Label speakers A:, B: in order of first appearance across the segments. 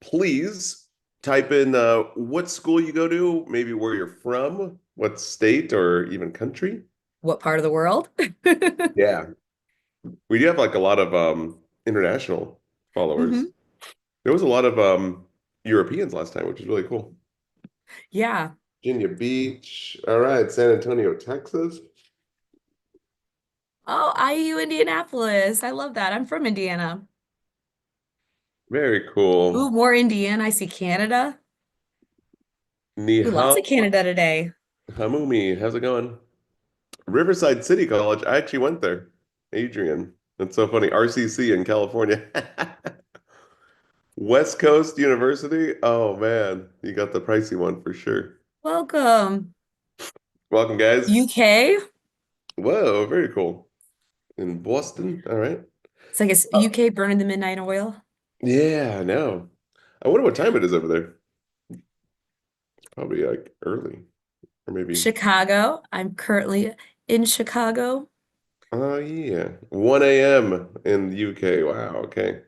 A: please type in what school you go to, maybe where you're from, what state or even country.
B: What part of the world?
A: Yeah. We do have like a lot of international followers.
B: hmm
A: There was a lot of Europeans last time, which is really cool.
B: Yeah.
A: Virginia Beach. All right, San Antonio, Texas.
B: Oh, IU Indianapolis. I love that. I'm from Indiana.
A: Very
B: Ooh,
A: cool.
B: more Indiana. I see Canada.
A: Ni
B: Ooh,
A: hao,
B: lots of Canada today.
A: Hamumi. How's it going? Riverside City College. I actually went there. Adrian. That's so funny. RCC in California. West Coast University. Oh man, you got the pricey one for sure.
B: Welcome.
A: Welcome, guys.
B: UK.
A: Whoa, very cool. In Boston. All right.
B: It's like it's
A: Uh,
B: UK burning the midnight oil.
A: yeah, I know. I wonder what time it is over there. It's probably like early, or maybe.
B: Chicago. I'm currently in Chicago.
A: Oh yeah, 1 a.m. in the UK. Wow. Okay.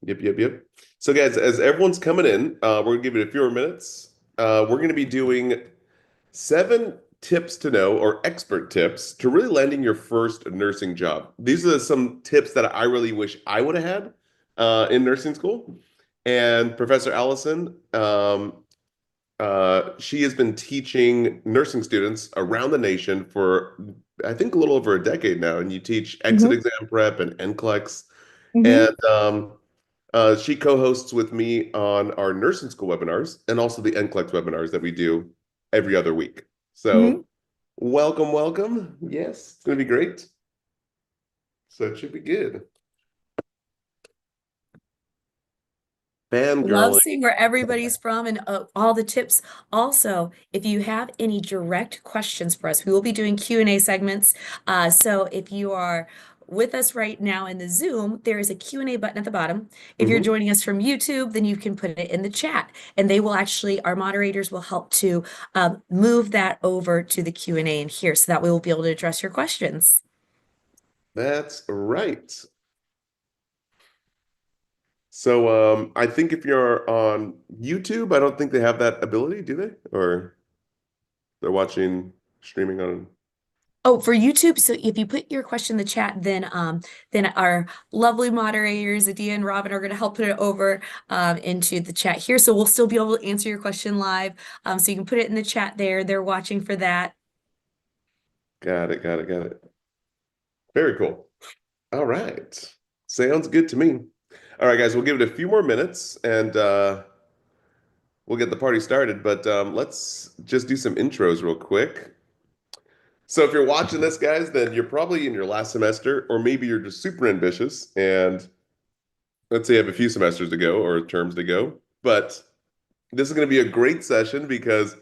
A: Yep, yep, yep. So, guys, as everyone's coming in, we're gonna give it a few more minutes. We're gonna be doing 7 tips to know or expert tips to really landing your first nursing job. These are some tips that I really wish I would have had in nursing school. And Professor Allison, she has been teaching nursing students around the nation for, I think, a little over a decade now. And you teach exit
B: hmm
A: exam prep and NCLEX.
B: hmm
A: And she co-hosts with me on our nursing school webinars and also the NCLEX webinars that we do every other week.
B: hmm
A: So welcome, welcome. Yes, it's going to be great. So it should be good.
B: Love
A: Fangirling.
B: seeing where everybody's from and all the tips. Also, if you have any direct questions for us, we will be doing Q&A segments. So if you are with us right now in the Zoom, there is a Q&A button at the bottom. If you're
A: Mhm.
B: joining us from YouTube, then you can put it in the chat, and they will actually, our moderators will help to move that over to the Q&A in here so that we will be able to address your questions.
A: That's right. So I think if you're on YouTube, I don't think they have that ability, do they? Or they're watching streaming on.
B: Oh, for YouTube, so if you put your question in the chat, then our lovely moderators, Adia and Robin, are going to help put it over into the chat here. So we'll still be able to answer your question live. So you can put it in the chat there. They're watching for that.
A: Got it, got it, got it. Very cool. All right. Sounds good to me. All right, guys, we'll give it a few more minutes and we'll get the party started. But let's just do some intros real quick. So if you're watching this, guys, then you're probably in your last semester, or maybe you're just super ambitious and let's say you have a few semesters to go or terms to go. But this is going to be a great session because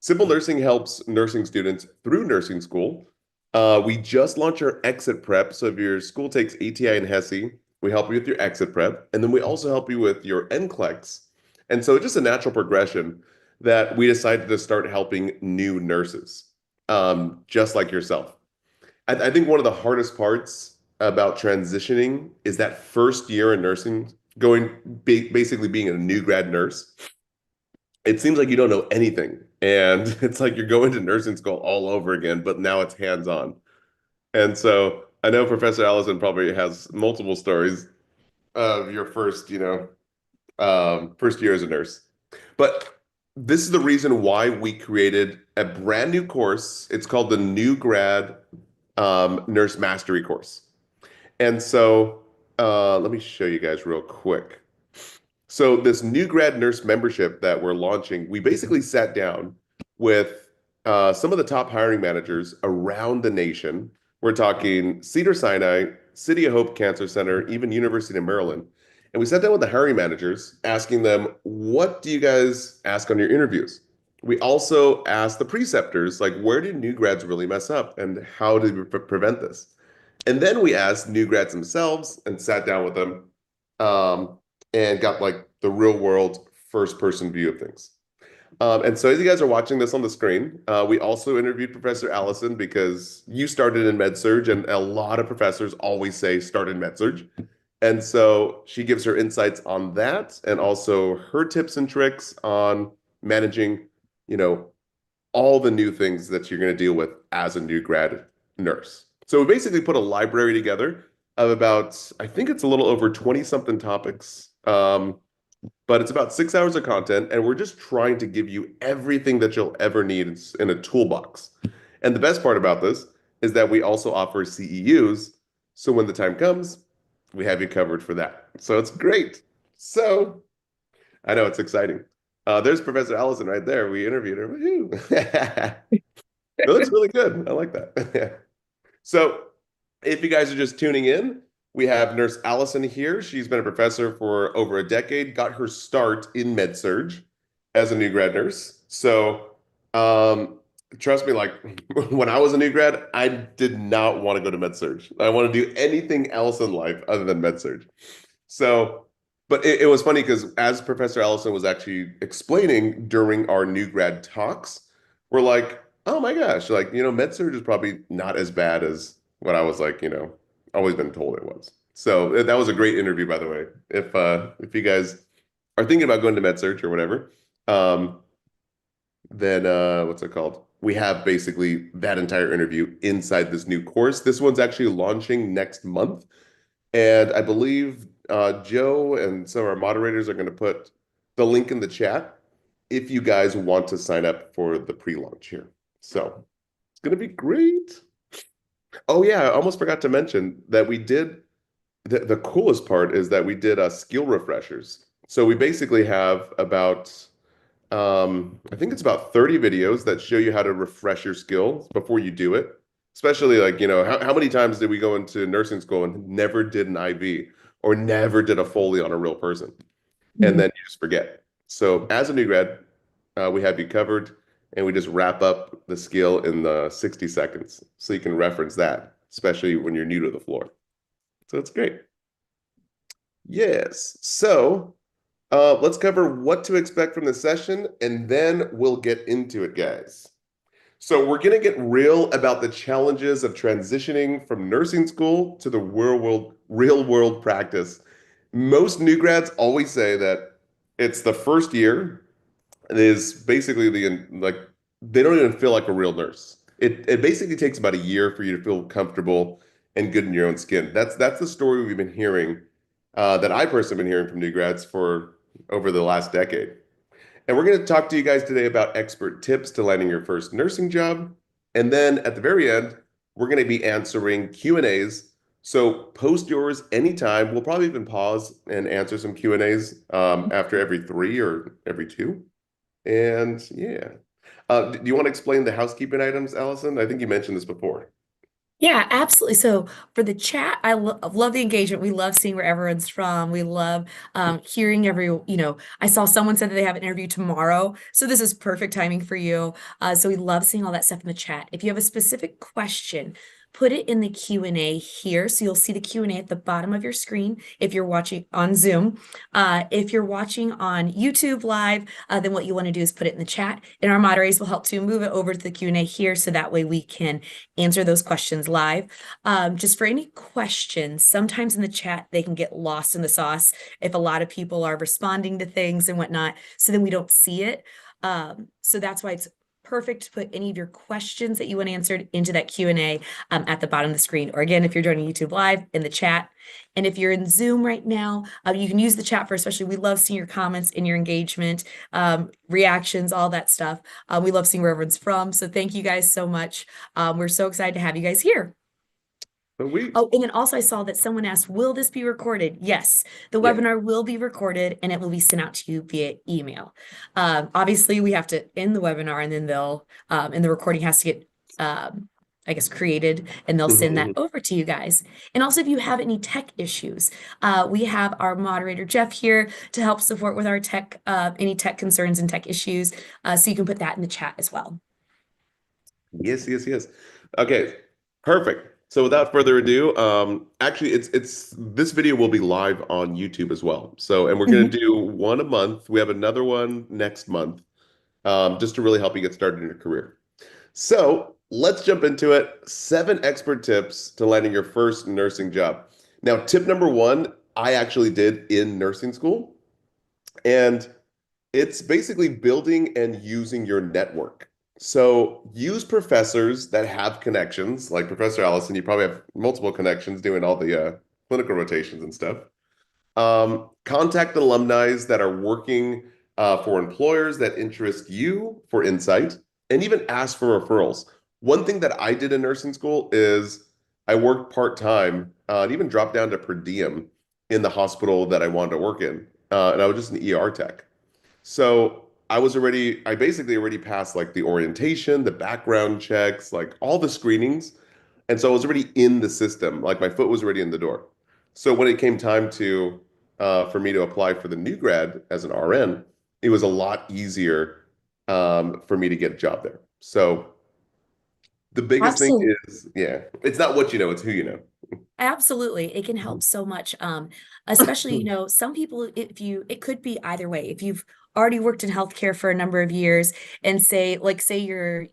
A: Simple Nursing helps nursing students through nursing school. We just launched our exit prep. So if your school takes ATI and HESI, we help you with your exit prep. And then we also help you with your NCLEX. And so it's just a natural progression that we decided to start helping new nurses, just like yourself. I think one of the hardest parts about transitioning is that first year in nursing, going basically being a new grad nurse. It seems like you don't know anything. And it's like you're going to nursing school all over again, but now it's hands-on. And so I know Professor Allison probably has multiple stories of your first, first year as a nurse. But this is the reason why we created a brand new course. It's called the New Grad Nurse Mastery course. And so let me show you guys real quick. So this new grad nurse membership that we're launching, we basically sat down with some of the top hiring managers around the nation. We're talking Cedars-Sinai, City of Hope Cancer Center, even University of Maryland. And we sat down with the hiring managers, asking them, what do you guys ask on your interviews? We also asked the preceptors, like, where do new grads really mess up and how do we prevent this? And then we asked new grads themselves and sat down with them. And got like the real world first person view of things. And so as you guys are watching this on the screen, we also interviewed Professor Allison because you started in med surg, and a lot of professors always say start in med surg. And so she gives her insights on that and also her tips and tricks on managing, you know, all the new things that you're going to deal with as a new grad nurse. So we basically put a library together of about, I think it's a little over 20 something topics. But it's about 6 hours of content, and we're just trying to give you everything that you'll ever need in a toolbox. And the best part about this is that we also offer CEUs. So when the time comes, we have you covered for that. So it's great. So I know it's exciting. There's Professor Allison right there. We interviewed her. Woohoo! It looks really good. I like that. So if you guys are just tuning in, we have Nurse Allison here. She's been a professor for over a decade, got her start in med-surg as a new grad nurse. So trust me, like when I was a new grad, I did not want to go to med-surg. I want to do anything else in life other than med-surg. So, but it was funny because as Professor Allison was actually explaining during our new grad talks, we're like, oh my gosh, like, med-surg is probably not as bad as what I was like, always been told it was. So that was a great interview, by the way. If you guys are thinking about going to med-surg or whatever, um, then what's it called? We have basically that entire interview inside this new course. This one's actually launching next month. And I believe Joe and some of our moderators are going to put the link in the chat if you guys want to sign up for the pre-launch here. So it's going to be great. Oh yeah, I almost forgot to mention that we did the coolest part is that we did skill refreshers. So we basically have about I think it's about 30 videos that show you how to refresh your skills before you do it. Especially like, how many times did we go into nursing school and never did an IV or never did a Foley on a real person? And then you just forget. So as a new grad, we have you covered and we just wrap up the skill in the 60 seconds. So you can reference that, especially when you're new to the floor. So it's great. Yes. So let's cover what to expect from the session, and then we'll get into it, guys. So we're going to get real about the challenges of transitioning from nursing school to the real world practice. Most new grads always say that it's the first year. It is basically like they don't even feel like a real nurse. It basically takes about a year for you to feel comfortable and good in your own skin. That's the story we've been hearing, that I personally been hearing from new grads for over the last decade. And we're going to talk to you guys today about expert tips to landing your first nursing job. And then at the very end, we're going to be answering Q&As. So post yours anytime. We'll probably even pause and answer some Q&As after every 3 or every 2. And yeah. Do you want to explain the housekeeping items, Allison? I think you mentioned this before.
B: Yeah, absolutely. So for the chat, I lo love the engagement. We love seeing where everyone's from. We love hearing I saw someone said that they have an interview tomorrow. So this is perfect timing for you. So we love seeing all that stuff in the chat. If you have a specific question, put it in the Q&A here. So you'll see the Q&A at the bottom of your screen if you're watching on Zoom. If you're watching on YouTube live, then what you want to do is put it in the chat, and our moderators will help to move it over to the Q&A here so that way we can answer those questions live. Just for any questions, sometimes in the chat, they can get lost in the sauce if a lot of people are responding to things and whatnot, so then we don't see it. So that's why it's perfect to put any of your questions that you want answered into that Q&A at the bottom of the screen. Or again, if you're joining YouTube live, in the chat. And if you're in Zoom right now, you can use the chat for, especially we love seeing your comments and your engagement, reactions, all that stuff. We love seeing where everyone's from. So thank you guys so much. We're so excited to have you guys here. Oh, and then also I saw that someone asked, will this be recorded? Yes, the webinar will be recorded and it will be sent out to you via email. Obviously, we have to end the webinar and then and the recording has to get, I guess, created, and they'll send that over to you guys. And also, if you have any tech issues, we have our moderator, Jeff, here to help support with our any tech concerns and tech issues. So you can put that in the chat as well.
A: Yes. Okay, perfect. So without further ado, actually it's this video will be live on YouTube as well. So, and we're going to do one a month. We have another one next month, just to really help you get started in your career. So let's jump into it. 7 expert tips to landing your first nursing job. Now, tip number 1 I actually did in nursing school. And it's basically building and using your network. So use professors that have connections, like Professor Allison. You probably have multiple connections doing all the clinical rotations and stuff. Contact alumni that are working for employers that interest you for insight, and even ask for referrals. One thing that I did in nursing school is I worked part-time and even dropped down to per diem in the hospital that I wanted to work in. And I was just an ER tech. So I basically already passed like the orientation, the background checks, like all the screenings. And so I was already in the system, like my foot was already in the door. So when it came time to for me to apply for the new grad as an RN, it was a lot easier for me to get a job there. So the biggest thing
B: Absolutely.
A: is, yeah, it's not what you know, it's who you know.
B: Absolutely. It can help so much. Especially, some people, if you, it could be either way. If you've already worked in healthcare for a number of years and say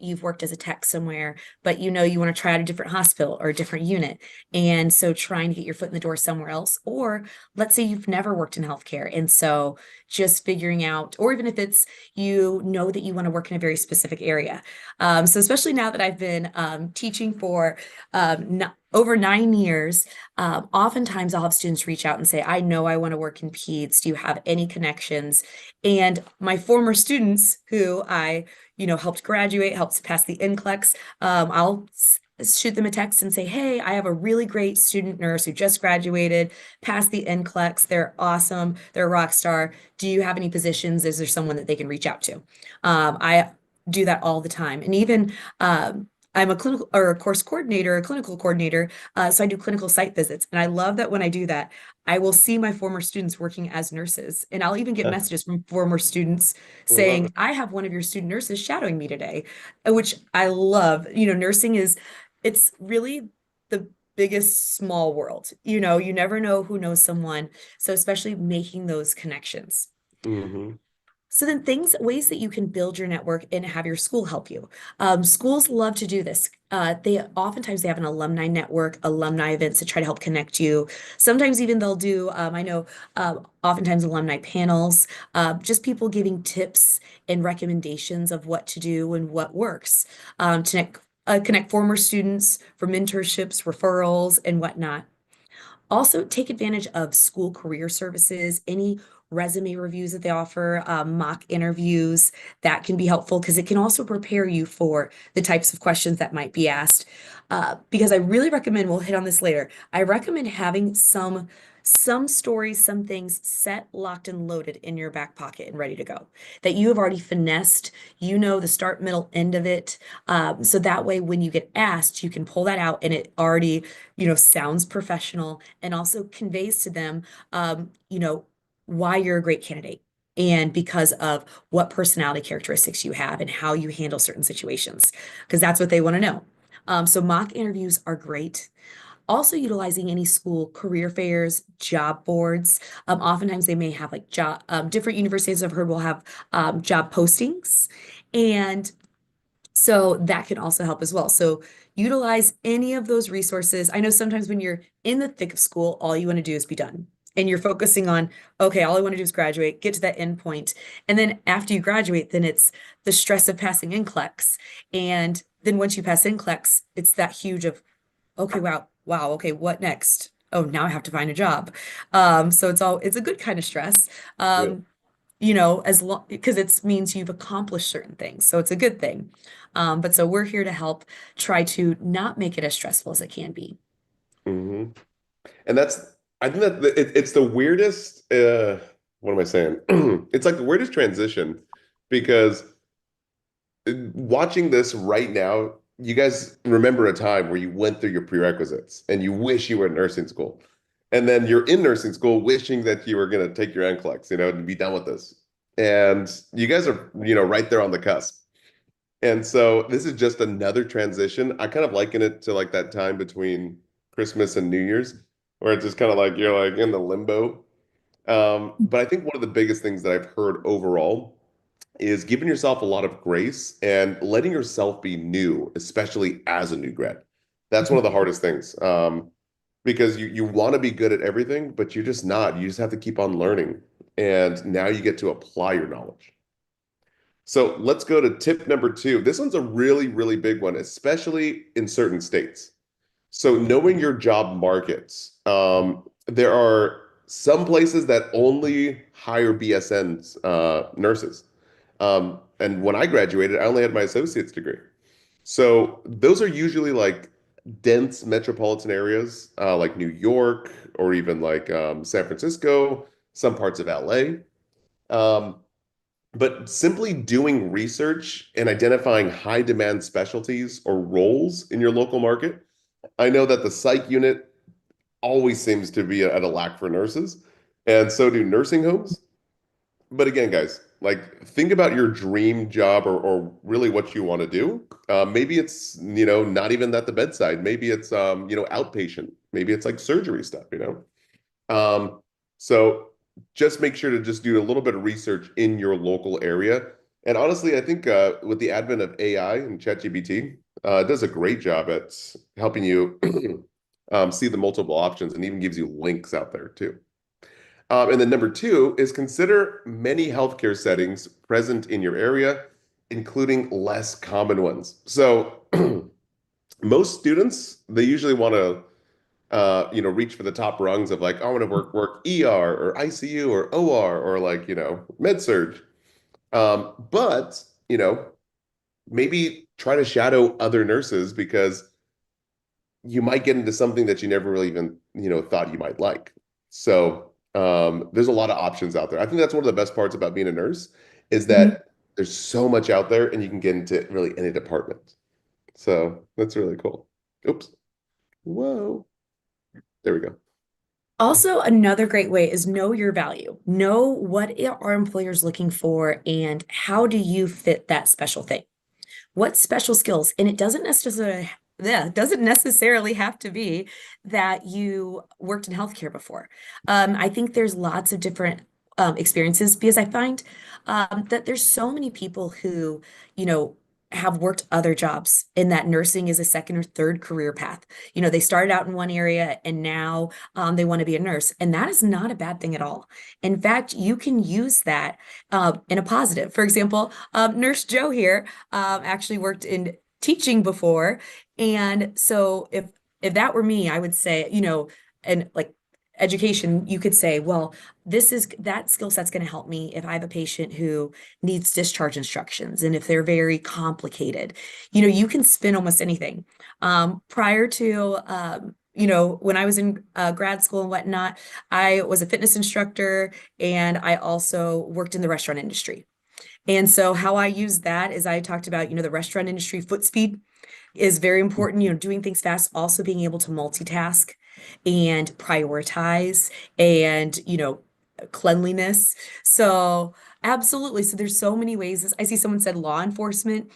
B: you've worked as a tech somewhere, but you want to try out a different hospital or a different unit. And so trying to get your foot in the door somewhere else, or let's say you've never worked in healthcare. And so just figuring out, or even if it's, that you want to work in a very specific area. So especially now that I've been teaching for over 9 years, oftentimes I'll have students reach out and say, I know I want to work in peds. Do you have any connections? And my former students who helped graduate, helped pass the NCLEX, shoot them a text and say, hey, I have a really great student nurse who just graduated, passed the NCLEX. They're awesome. They're a rock star. Do you have any positions? Is there someone that they can reach out to? I do that all the time. And even I'm a clinical or a course coordinator, a clinical coordinator. So I do clinical site visits. And I love that when I do that, I will see my former students working as nurses. And I'll even get messages from former students
A: Love
B: saying, I have one of your student nurses shadowing me today, which I love. Nursing it's really the biggest small world. You never know who knows someone. So especially making those connections.
A: it.
B: So then ways that you can build your network and have your school help you. Schools love to do this. They have an alumni network, alumni events to try to help connect you. Sometimes even they'll do, I know, oftentimes alumni panels, just people giving tips and recommendations of what to do and what works connect former students for mentorships, referrals, and whatnot. Also, take advantage of school career services, any resume reviews that they offer, mock interviews that can be helpful because it can also prepare you for the types of questions that might be asked. Because I really recommend, we'll hit on this later, I recommend having some stories, some things set, locked, and loaded in your back pocket and ready to go that you have already finessed, the start, middle, end of it. So that way, when you get asked, you can pull that out and it already sounds professional and also conveys to them, why you're a great candidate and because of what personality characteristics you have and how you handle certain situations, because that's what they want to know. So mock interviews are great. Also utilizing any school career fairs, job boards. Oftentimes they may have like different universities I've heard will have job postings. And so that can also help as well. So utilize any of those resources. I know sometimes when you're in the thick of school, all you want to do is be done. And you're focusing on, okay, all I want to do is graduate, get to that end point. And then after you graduate, then it's the stress of passing NCLEX. And then once you pass NCLEX, it's that huge of, okay, wow, okay, what next? Oh, now I have to find a job. So it's a good kind of stress.
A: Yeah.
B: As long because it means you've accomplished certain things. So it's a good thing. But so we're here to help try to not make it as stressful as it can be.
A: hmm And I think it's the weirdest, what am I saying? It's like the weirdest transition because watching this right now, you guys remember a time where you went through your prerequisites and you wish you were in nursing school. And then you're in nursing school wishing that you were going to take your NCLEX, and be done with this. And you guys are, right there on the cusp. And so this is just another transition. I kind of liken it to like that time between Christmas and New Year's, where it's just kind of like you're like in the limbo. But I think one of the biggest things that I've heard overall is giving yourself a lot of grace and letting yourself be new, especially as a new grad. That's one of the hardest things. because you want to be good at everything, but you're just not. You just have to keep on learning. And now you get to apply your knowledge. So let's go to tip number two. This one's a really, really big one, especially in certain states. So knowing your job markets. There are some places that only hire BSNs, nurses. And when I graduated, I only had my associate's degree. So those are usually like dense metropolitan areas, like New York or even like San Francisco, some parts of LA. Um, but simply doing research and identifying high demand specialties or roles in your local market. I know that the psych unit always seems to be at a lack for nurses, and so do nursing homes. But again, guys, like think about your dream job or really what you want to do. Maybe it's, not even at the bedside. Maybe it's, outpatient. Maybe it's like surgery stuff, So just make sure to just do a little bit of research in your local area. And honestly, I think with the advent of AI and ChatGPT, it does a great job at helping you see the multiple options and even gives you links out there too. And then number two is consider many healthcare settings present in your area, including less common ones. So most students, they usually want to reach for the top rungs of like, I want to work ER or ICU or OR or like, med surge. But, maybe try to shadow other nurses because you might get into something that you never really even, thought you might like. So there's a lot of options out there. I think that's one of the best parts about being a nurse is
B: Mhm.
A: that there's so much out there and you can get into really any department. So that's really cool. Oops. Whoa. There we go.
B: Also, another great way is know your value. Know what are employers looking for and how do you fit that special thing? What special skills? And it doesn't necessarily, yeah, it doesn't necessarily have to be that you worked in healthcare before. I think there's lots of different experiences because I find that there's so many people who, you know, have worked other jobs and that nursing is a second or third career path. They started out in one area and now they want to be a nurse. And that is not a bad thing at all. In fact, you can use that in a positive. For example, Nurse Joe here actually worked in teaching before. And so if that were me, I would say, and like education, you could say, well, that skill set's going to help me if I have a patient who needs discharge instructions and if they're very complicated. You can spin almost anything. Prior to when I was in grad school and whatnot, I was a fitness instructor and I also worked in the restaurant industry. And so how I use that is I talked about, the restaurant industry foot speed is very important, doing things fast, also being able to multitask and prioritize and, cleanliness. So absolutely. So there's so many ways. I see someone said law enforcement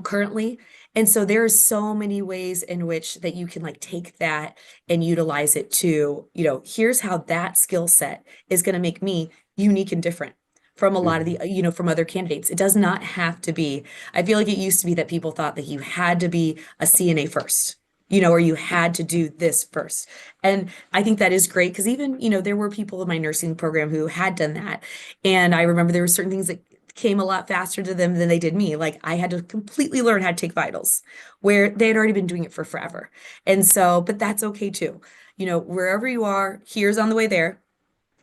B: currently. And so there are so many ways in which that you can like take that and utilize it to, here's how that skill set is going to make me unique and different from a lot of the,
A: Mhm.
B: from other candidates. It does not have to be. I feel like it used to be that people thought that you had to be a CNA first. Or you had to do this first. And I think that is great because even, there were people in my nursing program who had done that. And I remember there were certain things that came a lot faster to them than they did me. Like I had to completely learn how to take vitals where they had already been doing it for forever. And so, but that's okay too. Wherever you are, here's on the way there,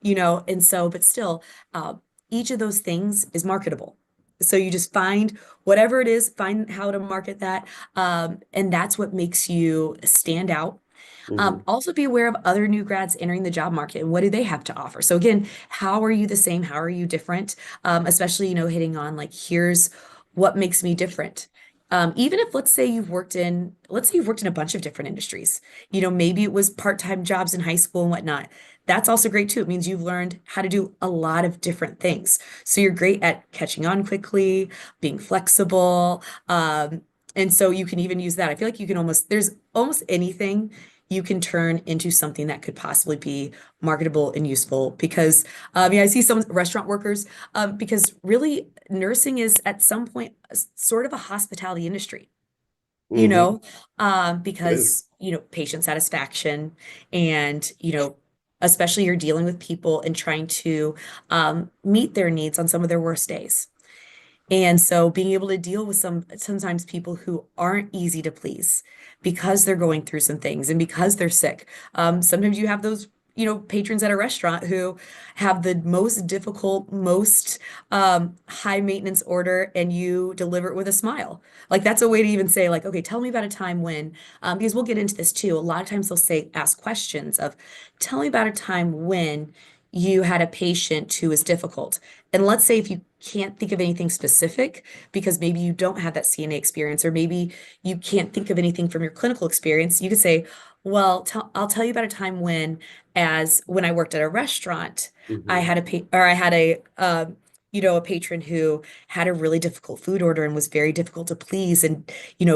B: and so, but still, uh, each of those things is marketable. So you just find whatever it is, find how to market that. And that's what makes you stand out.
A: Mhm.
B: Also be aware of other new grads entering the job market and what do they have to offer. So again, how are you the same? How are you different? Especially, hitting on like, here's what makes me different. Even if let's say you've worked in a bunch of different industries, maybe it was part-time jobs in high school and whatnot. That's also great too. It means you've learned how to do a lot of different things. So you're great at catching on quickly, being flexible. And so you can even use that. I feel like there's almost anything you can turn into something that could possibly be marketable and useful because I see some restaurant workers because really nursing is at some point sort of a hospitality industry,
A: Mhm. It
B: because
A: is.
B: patient satisfaction and, especially you're dealing with people and trying to meet their needs on some of their worst days. And so being able to deal with sometimes people who aren't easy to please because they're going through some things and because they're sick. Sometimes you have those, patrons at a restaurant who have the most difficult, most high maintenance order, and you deliver it with a smile. Like that's a way to even say, like, okay, tell me about a time when, because we'll get into this too. A lot of times they'll say, ask questions of, tell me about a time when you had a patient who was difficult. And let's say if you can't think of anything specific because maybe you don't have that CNA experience, or maybe you can't think of anything from your clinical experience, you could say, well, I'll tell you about a time when I worked at a restaurant, I
A: Mhm.
B: had a or I had a patron who had a really difficult food order and was very difficult to please, and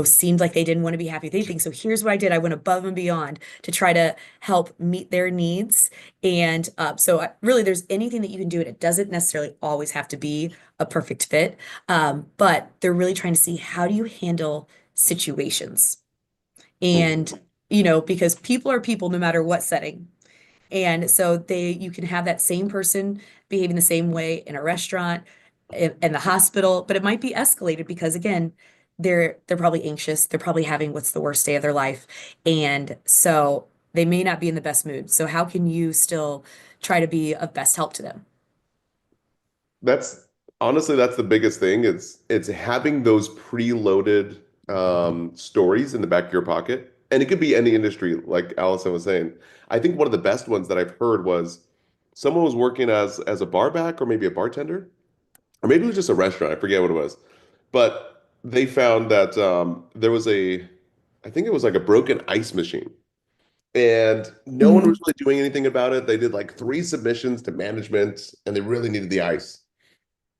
B: seemed like they didn't want to be happy with anything. So here's what I did: I went above and beyond to try to help meet their needs. And really, there's anything that you can do, and it doesn't necessarily always have to be a perfect fit. But they're really trying to see, how do you handle situations? And, because people are people no matter what setting. And so you can have that same person behaving the same way in a restaurant, in the hospital, but it might be escalated because again, they're probably anxious. They're probably having what's the worst day of their life. And so they may not be in the best mood. So how can you still try to be of best help to them?
A: That's honestly that's the biggest thing. It's having those preloaded stories in the back of your pocket. And it could be any industry, like Allison was saying. I think one of the best ones that I've heard was someone was working as a bar back or maybe a bartender, or maybe it was just a restaurant. I forget what it was. But they found that there was I think it was like a broken ice machine. And no one was
B: Mhm.
A: really doing anything about it. They did like three submissions to management and they really needed the ice.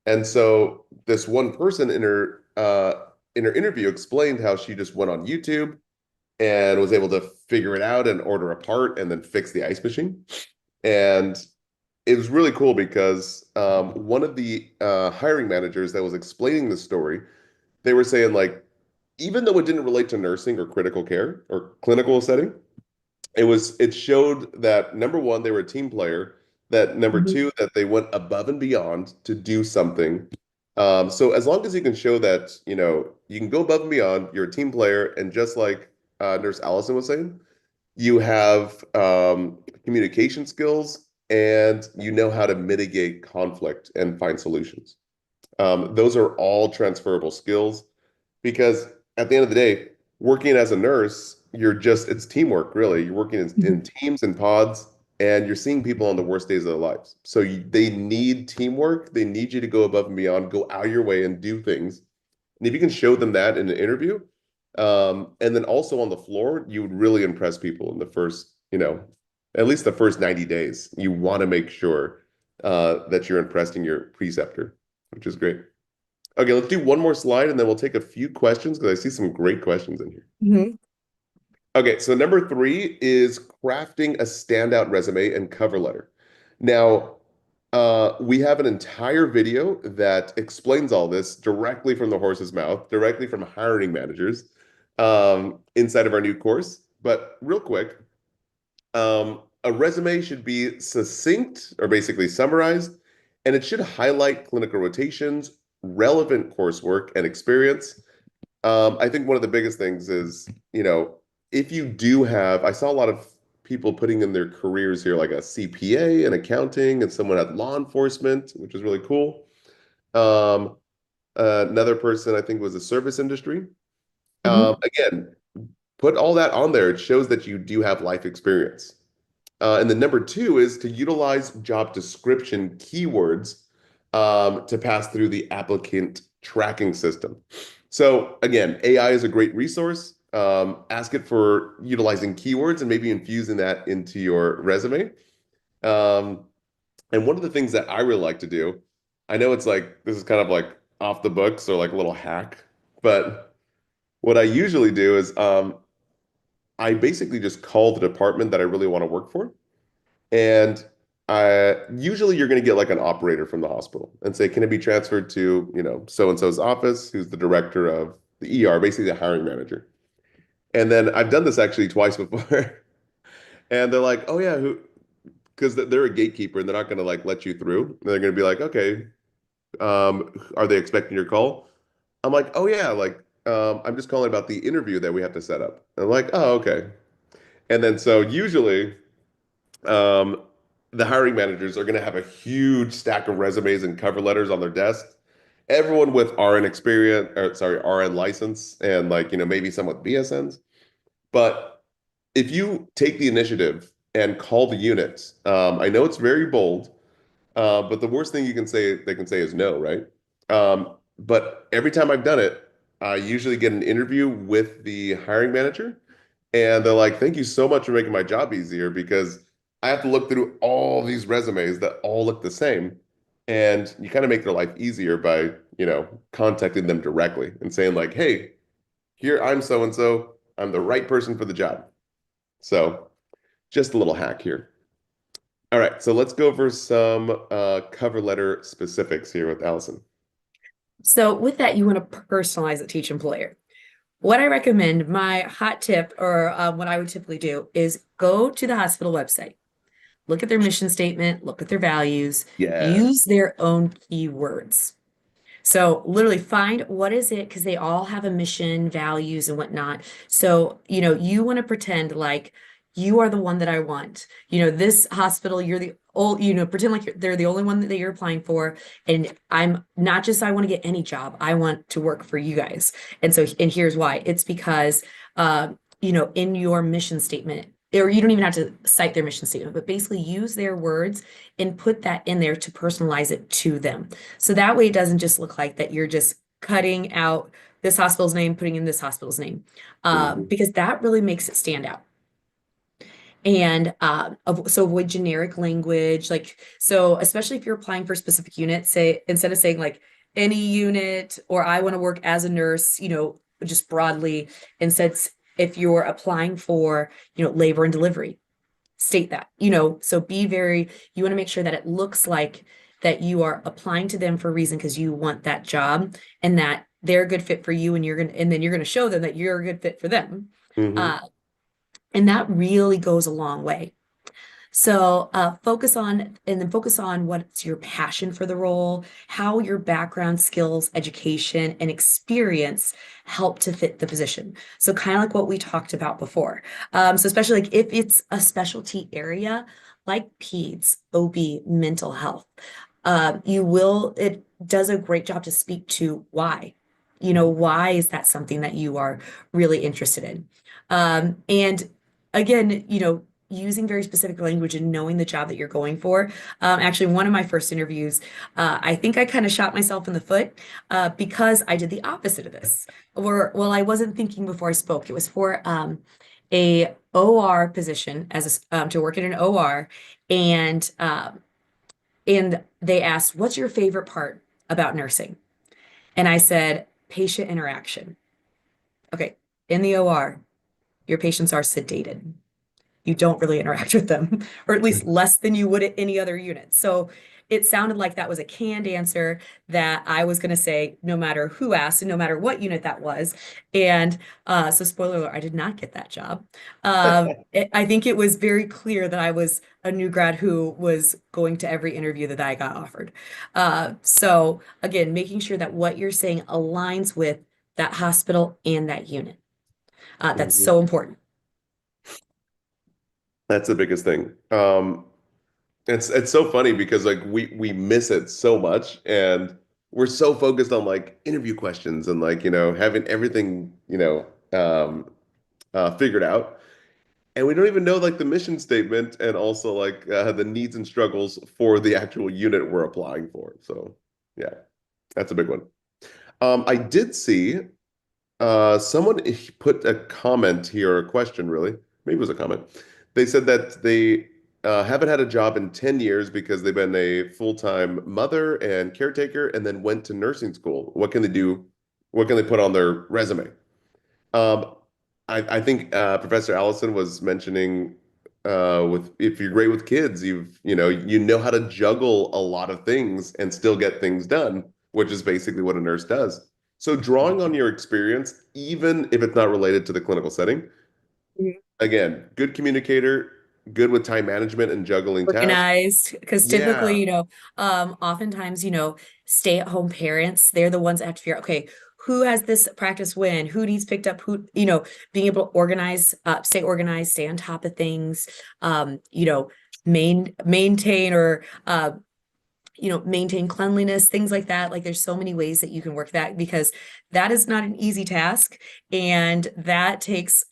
A: And so this one person in her interview explained how she just went on YouTube and was able to figure it out and order a part and then fix the ice machine. And it was really cool because one of the hiring managers that was explaining the story, they were saying like, even though it didn't relate to nursing or critical care or clinical setting, it showed that number one, they were a team player, that number
B: Mhm.
A: two, that they went above and beyond to do something. So as long as you can show that, you can go above and beyond, you're a team player, and just like Nurse Allison was saying, you have communication skills and you know how to mitigate conflict and find solutions. Those are all transferable skills because at the end of the day, working as a nurse, it's teamwork, really. You're working in
B: Mhm.
A: teams and pods, and you're seeing people on the worst days of their lives. So they need teamwork. They need you to go above and beyond, go out of your way and do things. And if you can show them that in an interview, and then also on the floor, you would really impress people in the first, at least the first 90 days. You want to make sure that you're impressing your preceptor, which is great. Okay, let's do one more slide and then we'll take a few questions because I see some great questions in here.
B: Mhm.
A: Okay, so number three is crafting a standout resume and cover letter. Now, we have an entire video that explains all this directly from the horse's mouth, directly from hiring managers inside of our new course. But real quick, a resume should be succinct or basically summarized, and it should highlight clinical rotations, relevant coursework, and experience. I think one of the biggest things is, if you do have, I saw a lot of people putting in their careers here, like a CPA and accounting, and someone had law enforcement, which is really cool. Um, Another person I think was the service industry.
B: Mhm.
A: Again, put all that on there. It shows that you do have life experience. And then number two is to utilize job description keywords to pass through the applicant tracking system. So again, AI is a great resource. Ask it for utilizing keywords and maybe infusing that into your resume. Um, and one of the things that I really like to do, I know it's like this is kind of like off the books or like a little hack, but what I usually do is I basically just call the department that I really want to work for. And usually you're going to get like an operator from the hospital and say, can it be transferred to, so and so's office, who's the director of the ER, basically the hiring manager. And then I've done this actually twice before. And they're like, "Oh yeah, who?" Because they're a gatekeeper and they're not going to like let you through. They're going to be like, "Okay, are they expecting your call?" I'm like, "Oh yeah, like I'm just calling about the interview that we have to set up." And I'm like, "Oh, okay." And then so usually um, the hiring managers are going to have a huge stack of resumes and cover letters on their desk. Everyone with RN experience, or sorry, RN license, and like, maybe some with BSNs. But if you take the initiative and call the unit, I know it's very bold, but the worst thing they can say is no, right? But every time I've done it, I usually get an interview with the hiring manager, and they're like, "Thank you so much for making my job easier because I have to look through all these resumes that all look the same." And you kind of make their life easier by, contacting them directly and saying like, "Hey, here I'm so and so. I'm the right person for the job." So just a little hack here. All right, so let's go over some cover letter specifics here with Allison.
B: So with that, you want to personalize it to each employer. What I recommend, my hot tip, or what I would typically do, is go to the hospital website, look at their mission statement, look at their values,
A: Yeah.
B: use their own keywords. So literally find what is it, because they all have a mission, values, and whatnot. So, you want to pretend like you are the one that I want. This hospital, you're the old, pretend like they're the only one that you're applying for. And I'm not just, I want to get any job, I want to work for you guys. And here's why. It's because, in your mission statement, or you don't even have to cite their mission statement, but basically use their words and put that in there to personalize it to them. So that way it doesn't just look like that you're just cutting out this hospital's name, putting in this hospital's name,
A: Mhm.
B: because that really makes it stand out. And so avoid generic language, like so, especially if you're applying for a specific unit, say instead of saying like any unit or I want to work as a nurse, just broadly, instead if you're applying for, labor and delivery, state that, so be very, you want to make sure that it looks like that you are applying to them for a reason because you want that job and that they're a good fit for you and then you're going to show them that you're a good fit for them.
A: Hmm.
B: Uh, and that really goes a long way. So focus on what's your passion for the role, how your background, skills, education, and experience help to fit the position. So kind of like what we talked about before. So especially like if it's a specialty area like peds, OB, mental health, it does a great job to speak to why. Why is that something that you are really interested in? And again, using very specific language and knowing the job that you're going for. Actually, one of my first interviews, I think I kind of shot myself in the foot because I did the opposite of this. Or, well, I wasn't thinking before I spoke. It was for a OR position to work in an OR, and they asked, "What's your favorite part about nursing?" And I said, "Patient interaction." Okay, in the OR, your patients are sedated. You don't really interact with them, or at least less than you would at any other unit. So it sounded like that was a canned answer that I was going to say no matter who asked and no matter what unit that was. And so, spoiler alert, I did not get that job. I think it was very clear that I was a new grad who was going to every interview that I got offered. So, again, making sure that what you're saying aligns with that hospital and that unit. That's
A: Hmm.
B: so important.
A: That's the biggest thing. It's so funny because like we miss it so much, and we're so focused on like interview questions and like having everything figured out, and we don't even know like the mission statement and also like the needs and struggles for the actual unit we're applying for. So yeah, that's a big one. I did see someone put a comment here, a question really, maybe it was a comment. They said that they haven't had a job in 10 years because they've been a full-time mother and caretaker and then went to nursing school. What can they do? What can they put on their resume? Um, I think Professor Allison was mentioning with if you're great with kids, you know how to juggle a lot of things and still get things done, which is basically what a nurse does. So drawing on your experience, even if it's not related to the clinical setting, again, good communicator, good with time management and juggling tasks.
B: Organized, because typically,
A: Yeah.
B: oftentimes, stay-at-home parents, they're the ones that have to figure out, okay, who has this practice when, who needs picked up, who, being able to organize, stay organized, stay on top of things, maintain or maintain cleanliness, things like that. Like there's so many ways that you can work that because that is not an easy task. And that takes,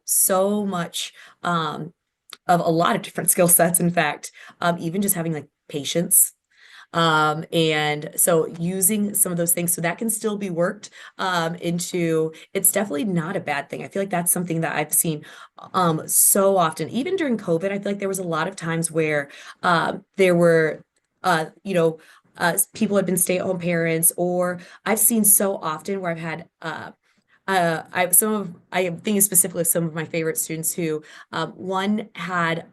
B: so much of a lot of different skill sets, in fact, even just having like patience. And so using some of those things so that can still be worked into it's definitely not a bad thing. I feel like that's something that I've seen so often. Even during COVID, I feel like there was a lot of times where there were people had been stay-at-home parents, or I've seen so often where I've had I am thinking specifically of some of my favorite students who one had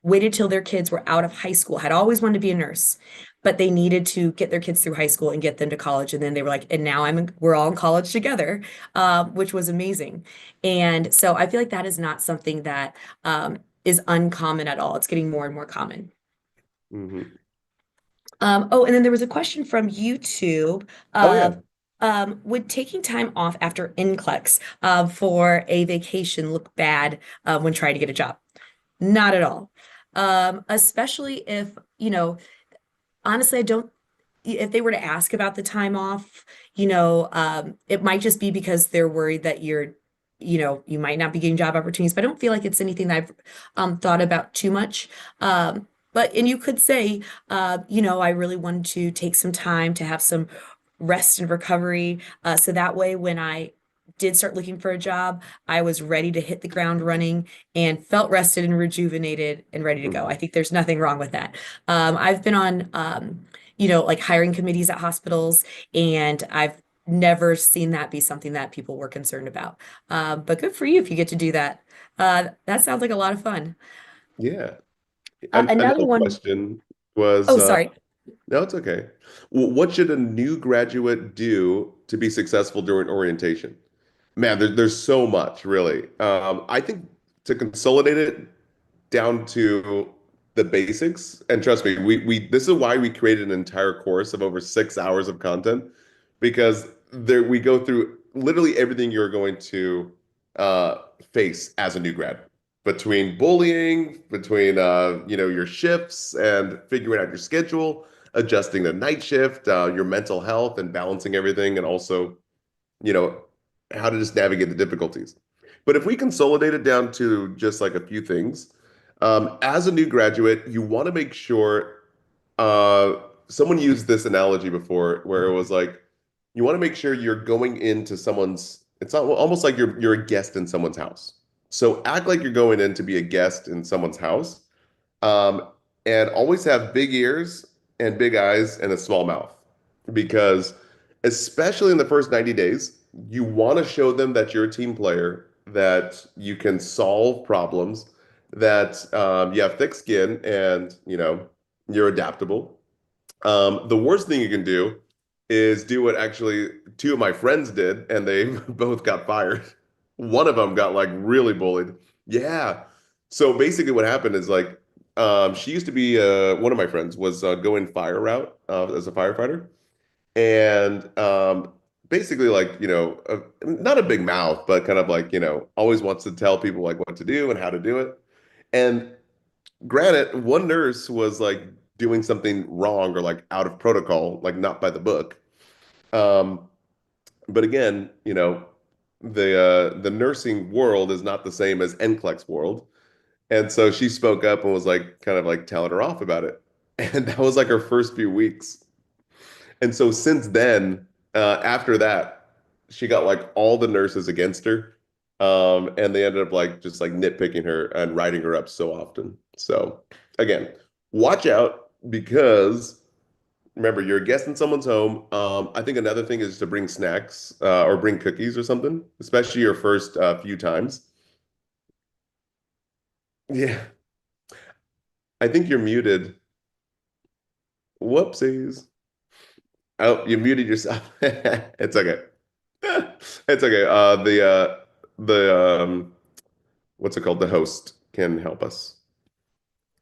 B: waited till their kids were out of high school, had always wanted to be a nurse, but they needed to get their kids through high school and get them to college. And then they were like, and now we're all in college together, which was amazing. And so I feel like that is not something that is uncommon at all. It's getting more and more common.
A: Hmm.
B: Oh, and then there was a question from YouTube
A: Oh yeah.
B: of would taking time off after NCLEX for a vacation look bad when trying to get a job? Not at all. Especially if, honestly, I don't, if they were to ask about the time off, it might just be because they're worried that you might not be getting job opportunities, but I don't feel like it's anything that I've thought about too much. And you could say, I really wanted to take some time to have some rest and recovery. So that way, when I did start looking for a job, I was ready to hit the ground running and felt rested and rejuvenated and ready to go. I
A: Mhm.
B: think there's nothing wrong with that. I've been on, like hiring committees at hospitals, and I've never seen that be something that people were concerned about. But good for you if you get to do that. That sounds like a lot of fun.
A: Yeah.
B: Another
A: Another
B: one,
A: question was,
B: oh, sorry.
A: no, it's okay. What should a new graduate do to be successful during orientation? Man, there's so much, really. I think to consolidate it down to the basics, and trust me, we this is why we created an entire course of over 6 hours of content because there we go through literally everything you're going to uh, face as a new grad, between bullying, between your shifts and figuring out your schedule, adjusting the night shift, your mental health, and balancing everything, and also you know, how to just navigate the difficulties. But if we consolidate it down to just like a few things, as a new graduate, you want to make sure, uh, someone used this analogy before where it was like, you want to make sure you're going into someone's, it's not, almost like you're a guest in someone's house. So act like you're going in to be a guest in someone's house, um, and always have big ears and big eyes and a small mouth. Because, especially in the first 90 days, you want to show them that you're a team player, that you can solve problems, that you have thick skin and, you're adaptable. The worst thing you can do is do what actually two of my friends did, and they both got fired. One of them got like really bullied. Yeah. So basically, what happened is like, she used to be one of my friends was going fire route as a firefighter, and basically like not a big mouth, but kind of like always wants to tell people like what to do and how to do it. And granted, one nurse was like doing something wrong or like out of protocol, like not by the book. Um, but again, the nursing world is not the same as NCLEX world. And so she spoke up and was like kind of like telling her off about it. And that was like her first few weeks. And so since then, after that, she got like all the nurses against her. And they ended up like just like nitpicking her and writing her up so often. So again, watch out because remember, you're a guest in someone's home. I think another thing is to bring snacks or bring cookies or something, especially your first few times. Yeah, I think you're muted. Whoopsies. Oh, you muted yourself. It's okay. It's okay. What's it called? The host can help us.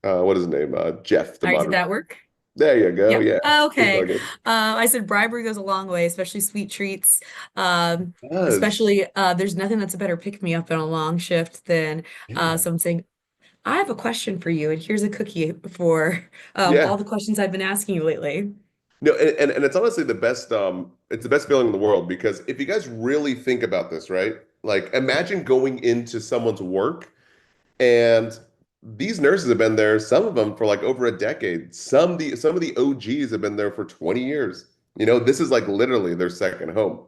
A: What is his name? Jeff, the
B: All right, did
A: moderator.
B: that work?
A: There you go.
B: Yep.
A: Yeah. It's all
B: Okay.
A: good.
B: I said bribery goes a long way, especially sweet treats.
A: It does.
B: Especially there's nothing that's a better pick me up in a long shift than
A: Yeah.
B: someone saying, I have a question for you, and here's a cookie for all
A: Yeah.
B: the questions I've been asking you lately.
A: No, and it's honestly the best it's the best feeling in the world because if you guys really think about this, right? Like imagine going into someone's work and these nurses have been there, some of them for like over a decade. Some of the OGs have been there for 20 years. You know, this is like literally their second home.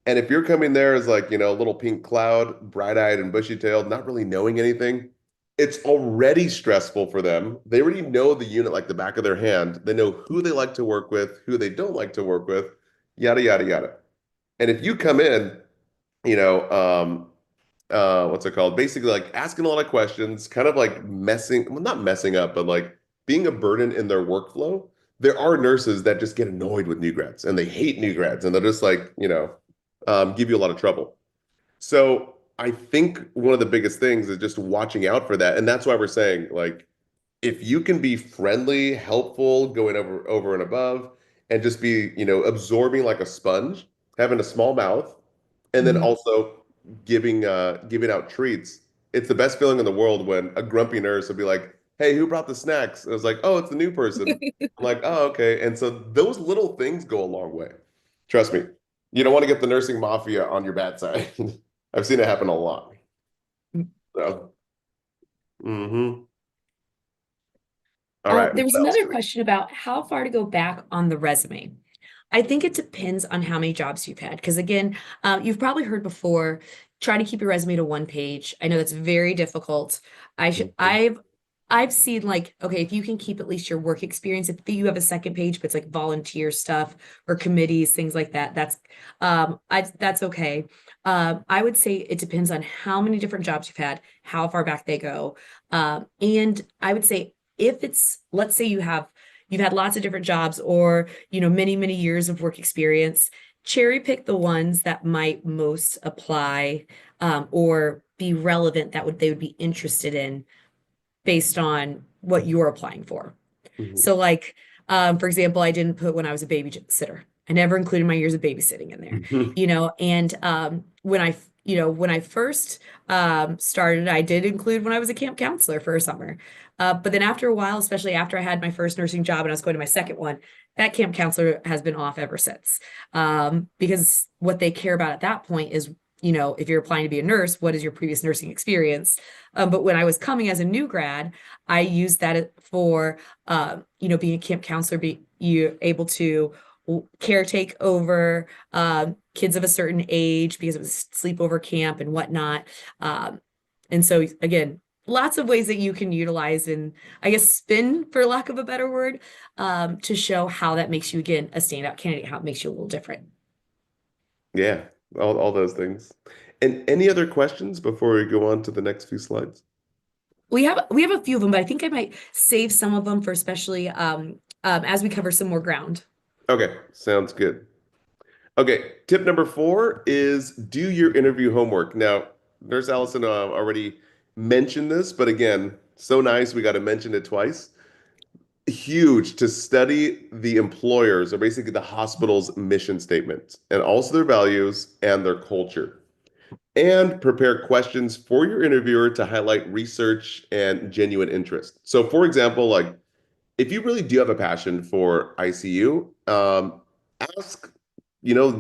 A: And if you're coming there as like, a little pink cloud, bright-eyed and bushy-tailed, not really knowing anything, it's already stressful for them. They already know the unit like the back of their hand. They know who they like to work with, who they don't like to work with, yada, yada, yada. And if you come in, you know, what's it called? Basically like asking a lot of questions, kind of like well, not messing up, but like being a burden in their workflow. There are nurses that just get annoyed with new grads and they hate new grads and they're just like, give you a lot of trouble. So I think one of the biggest things is just watching out for that. And that's why we're saying, like, if you can be friendly, helpful, going over and above, and just be, absorbing like a sponge, having a small mouth, and then
B: Mhm.
A: also giving out treats. It's the best feeling in the world when a grumpy nurse will be like, "Hey, who brought the snacks?" And it's like, "Oh, it's the new person." I'm like, "Oh, okay." And so those little things go a long way. Trust me. You don't want to get the nursing mafia on your bad side. I've seen it happen a lot. So, hmm. All right.
B: There was
A: What else
B: another
A: do we?
B: question about how far to go back on the resume. I think it depends on how many jobs you've had. Because again, you've probably heard before, try to keep your resume to one page. I know that's very difficult. I should
A: Mhm.
B: I've seen like, okay, if you can keep at least your work experience, if you have a second page, but it's like volunteer stuff or committees, things like that, that's okay. I would say it depends on how many different jobs you've had, how far back they go. And I would say if it's, let's say you've had lots of different jobs or many many years of work experience, cherry pick the ones that might most apply or be relevant that they would be interested in based on what you're applying for.
A: Mhm.
B: So like for example, I didn't put when I was a babysitter. I never included my years of babysitting in there,
A: Mhm.
B: and when I first started, I did include when I was a camp counselor for a summer. But then after a while, especially after I had my first nursing job and I was going to my second one, that camp counselor has been off ever since. Because what they care about at that point is, if you're applying to be a nurse, what is your previous nursing experience? But when I was coming as a new grad, I used that for being a camp counselor, be you able to caretake over kids of a certain age because it was sleepover camp and whatnot. Um, and so again, lots of ways that you can utilize and I guess spin, for lack of a better word, to show how that makes you again a standout candidate, how it makes you a little different.
A: Yeah, all those things. And any other questions before we go on to the next few slides?
B: We have a few of them, but I think I might save some of them for especially as we cover some more ground.
A: Okay, sounds good. Okay, tip number four is do your interview homework. Now, Nurse Allison already mentioned this, but again, so nice, we got to mention it twice. Huge to study the employers or basically the hospital's mission statement and also their values and their culture. And prepare questions for your interviewer to highlight research and genuine interest. So, for example, like if you really do have a passion for ICU, ask,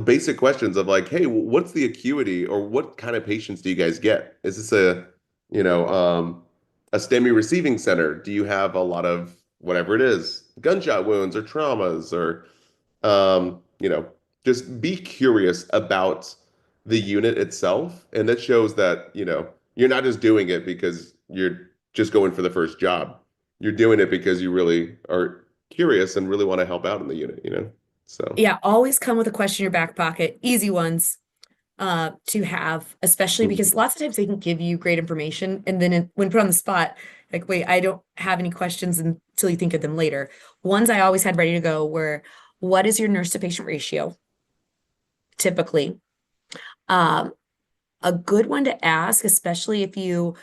A: basic questions of like, hey, what's the acuity or what kind of patients do you guys get? Is this you know, um, a STEMI receiving center? Do you have a lot of whatever it is, gunshot wounds or traumas or you know, just be curious about the unit itself. And that shows that, you're not just doing it because you're just going for the first job. You're doing it because you really are curious and really want to help out in the unit. So,
B: Yeah, always come with a question in your back pocket, easy ones to have, especially because
A: mhm.
B: lots of times they can give you great information and then when put on the spot, like, wait, I don't have any questions until you think of them later. Ones I always had ready to go were what is your nurse to patient ratio typically? Um, a good one to ask, especially if you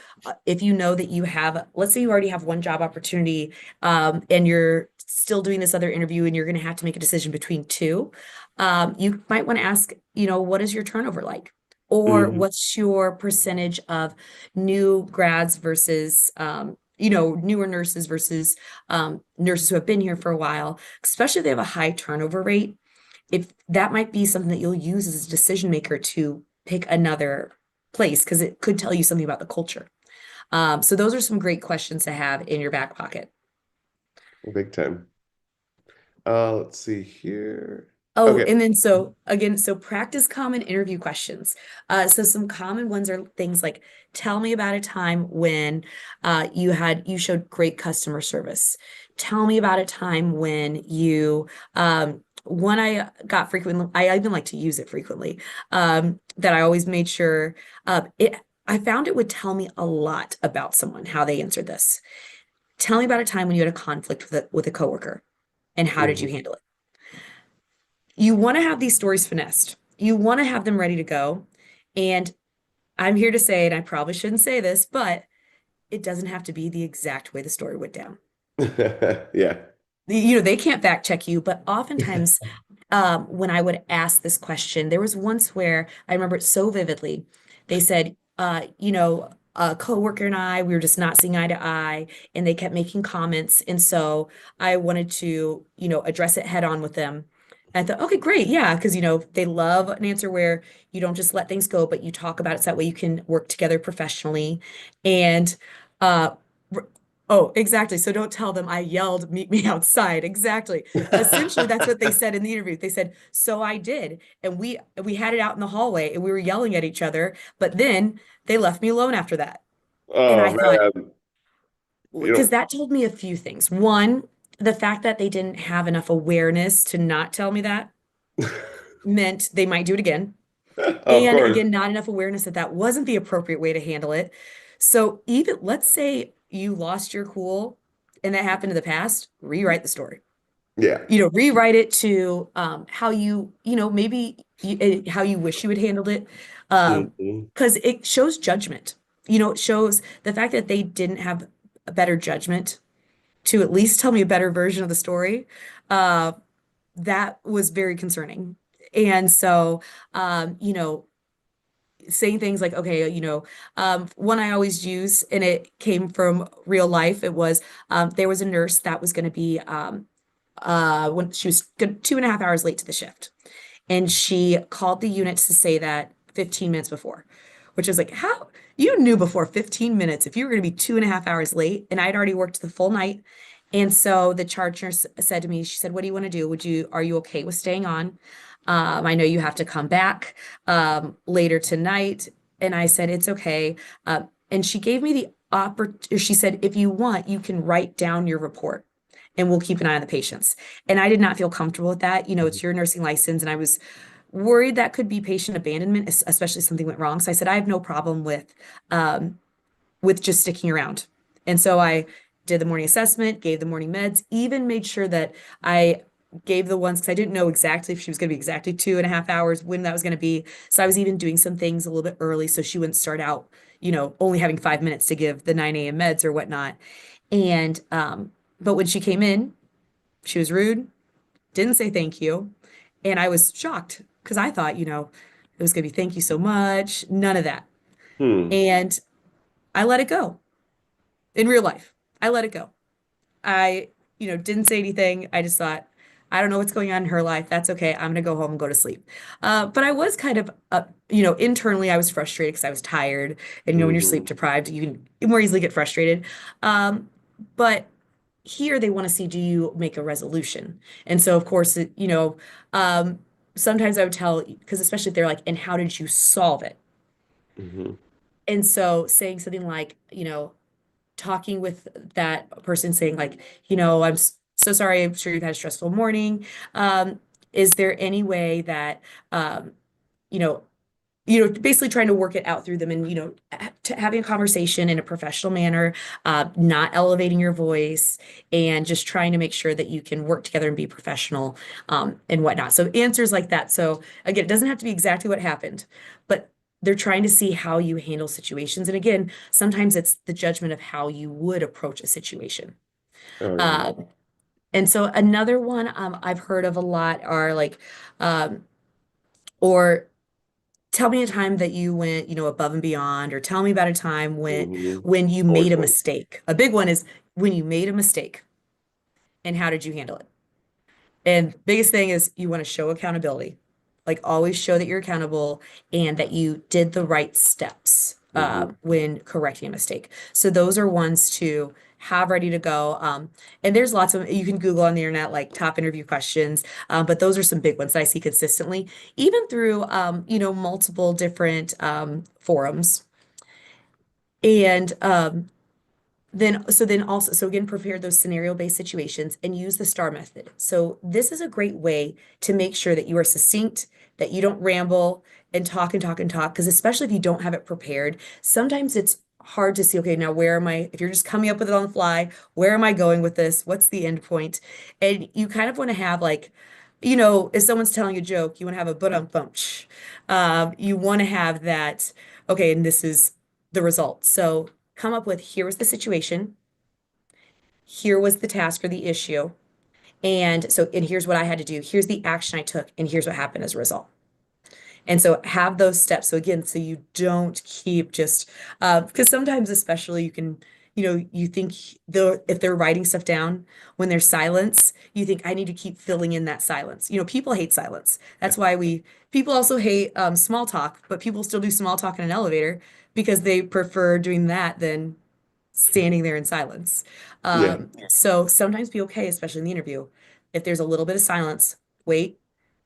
B: know that you have, let's say you already have one job opportunity, and you're still doing this other interview and you're going to have to make a decision between two. You might want to ask, what is your turnover like? Or
A: Hmm.
B: what's your percentage of new grads versus, newer nurses versus nurses who have been here for a while, especially if they have a high turnover rate. If that might be something that you'll use as a decision maker to pick another place, because it could tell you something about the culture. So those are some great questions to have in your back pocket.
A: Big time. Let's see here.
B: Oh,
A: Okay.
B: and then so again, so practice common interview questions. So some common ones are things like, tell me about a time when you showed great customer service. Tell me about a time when one I got frequently, I even like to use it frequently, that I always made sure I found it would tell me a lot about someone, how they answered this. Tell me about a time when you had a conflict with a coworker and how did you
A: Mhm.
B: handle it? You want to have these stories finessed. You want to have them ready to go. And I'm here to say, and I probably shouldn't say this, but it doesn't have to be the exact way the story went down.
A: Yeah.
B: They can't fact check you, but oftentimes, when I would ask this question, there was once where I remember it so vividly. They said, a coworker and I, we were just not seeing eye to eye, and they kept making comments. And so I wanted to, address it head on with them. And I thought, okay, great. Yeah. Because, they love an answer where you don't just let things go, but you talk about it so that way you can work together professionally. And, uh, oh, exactly. So don't tell them I yelled, meet me outside. Exactly. Essentially, that's what they said in the interview. They said, so I did. And we had it out in the hallway and we were yelling at each other, but then they left me alone after that. And
A: Oh
B: I thought,
A: man.
B: because that told me a few things. One, the fact that they didn't have enough awareness to not tell me that meant they might do it again.
A: Of
B: And
A: course.
B: again, not enough awareness that that wasn't the appropriate way to handle it. So even let's say you lost your cool and that happened in the past, rewrite the story.
A: Yeah.
B: Rewrite it to how maybe how you wish you had handled it.
A: Mhm.
B: Because it shows judgment. It shows the fact that they didn't have a better judgment to at least tell me a better version of the story. Uh, that was very concerning. And so, saying things like, okay, one I always use, and it came from real life. It was there was a nurse that was going to be when she was 2.5 hours late to the shift, and she called the unit to say that 15 minutes before, which was like, how you knew before 15 minutes if you were going to be 2.5 hours late, and I'd already worked the full night. And so the charge nurse said to me, she said, "What do you want to do? Are you okay with staying on? I know you have to come back later tonight." And I said, "It's okay." And she gave me the she said, "If you want, you can write down your report and we'll keep an eye on the patients." And I did not feel comfortable with that. It's your nursing license. And I was worried that could be patient abandonment, especially if something went wrong. So I said, I have no problem with just sticking around. And so I did the morning assessment, gave the morning meds, even made sure that I gave the ones because I didn't know exactly if she was going to be exactly 2.5 hours, when that was going to be. So I was even doing some things a little bit early so she wouldn't start out, only having 5 minutes to give the 9 a.m. meds or whatnot. And but when she came in, she was rude, didn't say thank you. And I was shocked because I thought, it was going to be thank you so much. None of that.
A: Hmm.
B: And I let it go in real life. I let it go. I, didn't say anything. I just thought, I don't know what's going on in her life. That's okay. I'm gonna go home and go to sleep. But I was kind of, internally, I was frustrated because I was tired. And when you're sleep
A: Mhm.
B: deprived, you can more easily get frustrated. But here they want to see, do you make a resolution? And so, of course, um, sometimes I would tell, because especially if they're like, and how did you solve it?
A: Mhm.
B: And so saying something like, talking with that person saying like, I'm so sorry, I'm sure you've had a stressful morning. Is there any way that, um, you know, basically trying to work it out through them and, having a conversation in a professional manner, not elevating your voice, and just trying to make sure that you can work together and be professional, and whatnot. So answers like that. So again, it doesn't have to be exactly what happened, but they're trying to see how you handle situations. And again, sometimes it's the judgment of how you would approach a situation.
A: Oh yeah.
B: Um, and so another one I've heard of a lot are like, um, or tell me a time that you went, above and beyond, or tell me about a time
A: Hmm.
B: when you
A: Always
B: made a
A: fun.
B: mistake. A big one is when you made a mistake and how did you handle it? And biggest thing is you want to show accountability. Like always show that you're accountable and that you did the right steps
A: Hmm.
B: when correcting a mistake. So those are ones to have ready to go. And there's lots of you can Google on the internet like top interview questions, but those are some big ones that I see consistently, even through multiple different forums. And so again, prepare those scenario-based situations and use the STAR method. So this is a great way to make sure that you are succinct, that you don't ramble and talk and talk and talk, because especially if you don't have it prepared, sometimes it's hard to see, okay, now where am I, if you're just coming up with it on the fly, where am I going with this? What's the end point? And you kind of want to have like, if someone's telling a joke, you want to have a but-um-bumch. You want to have that, okay, and this is the result. So come up with here was the situation, here was the task or the issue, and here's what I had to do, here's the action I took, and here's what happened as a result. And so have those steps. So again, so you don't keep just because sometimes especially you can, you think if they're writing stuff down when there's silence, you think I need to keep filling in that silence. People hate silence. That's why people also hate small talk, but people still do small talk in an elevator because they prefer doing that than standing there in silence.
A: Yeah.
B: So sometimes be okay, especially in the interview. If there's a little bit of silence, wait,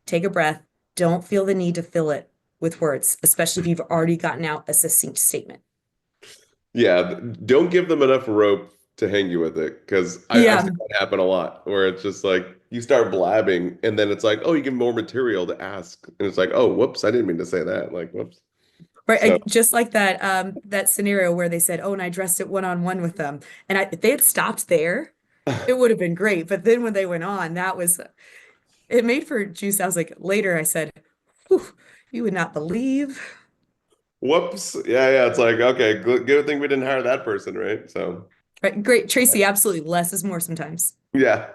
B: take a breath. Don't feel the need to fill it with words, especially if you've already gotten out a succinct statement.
A: Yeah. Don't give them enough rope to hang you with it because I've
B: Yeah,
A: seen that happen a lot where it's just like you start blabbing and then it's like, oh, you give more material to ask. And it's like, oh, whoops, I didn't mean to say that. Like, whoops.
B: right.
A: So,
B: Just like that scenario where they said, "Oh, and I dressed it one-on-one with them," and if they had stopped there, it would have been great. But then when they went on, it made for juice. I was like, later, I said, "Whew, you would not believe."
A: whoops. Yeah, yeah. It's like, okay, good thing we didn't hire that person, right? So,
B: Right, great, Tracy. Absolutely, less is more sometimes.
A: yeah.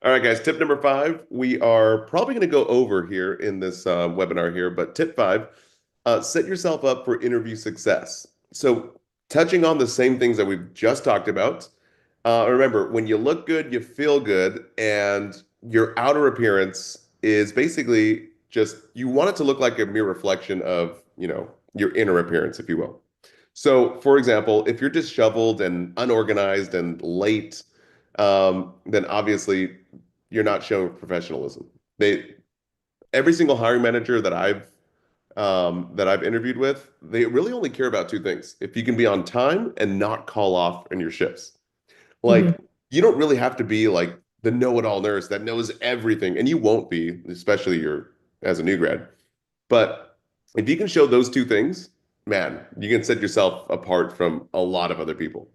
A: All right, guys. Tip number five. We are probably going to go over here in this webinar here, but tip five, set yourself up for interview success. So, touching on the same things that we've just talked about, remember, when you look good, you feel good, and your outer appearance is basically just you want it to look like a mere reflection of, your inner appearance, if you will. So, for example, if you're disheveled and unorganized and late, then obviously you're not showing professionalism. Every single hiring manager that I've interviewed with, they really only care about two things: if you can be on time and not call off in your shifts.
B: Mhm.
A: Like, you don't really have to be like the know-it-all nurse that knows everything, and you won't be, especially you're as a new grad. But if you can show those two things, man, you can set yourself apart from a lot of other people.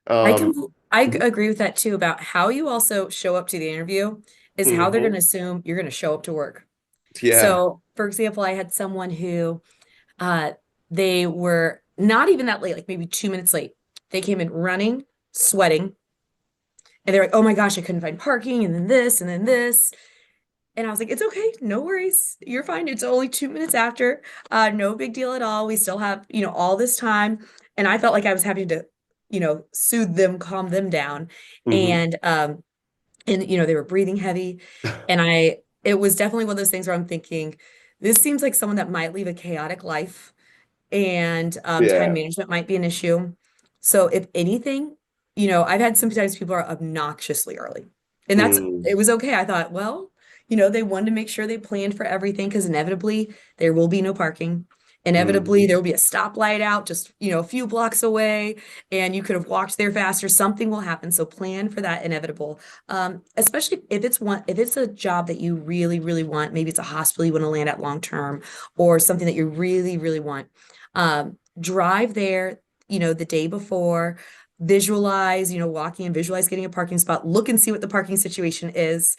B: I
A: Um,
B: can I agree with that too about how you also show up to the interview is how they're going
A: mhm.
B: to assume you're going to show up to work.
A: Yeah.
B: So, for example, I had someone who uh they were not even that late, like maybe 2 minutes late. They came in running, sweating, and they're like, "Oh my gosh, I couldn't find parking, and then this, and then this." And I was like, "It's okay, no worries. You're fine. It's only 2 minutes after. No big deal at all. We still have, all this time." And I felt like I was having to, soothe them, calm them down.
A: Hmm.
B: And they were breathing heavy. And it was definitely one of those things where I'm thinking, this seems like someone that might leave a chaotic life, and time
A: Yeah.
B: management might be an issue. So if anything, I've had sometimes people are obnoxiously early, and
A: Mm.
B: it was okay. I thought, well, they wanted to make sure they planned for everything because inevitably there will be no parking. Inevitably, there
A: Mhm.
B: will be a stoplight out just, a few blocks away, and you could have walked there faster. Something will happen. So plan for that inevitable. Especially if it's a job that you really, really want, maybe it's a hospital you want to land at long term, or something that you really, really want. Drive there, the day before, visualize, walking and visualize getting a parking spot, look and see what the parking situation is.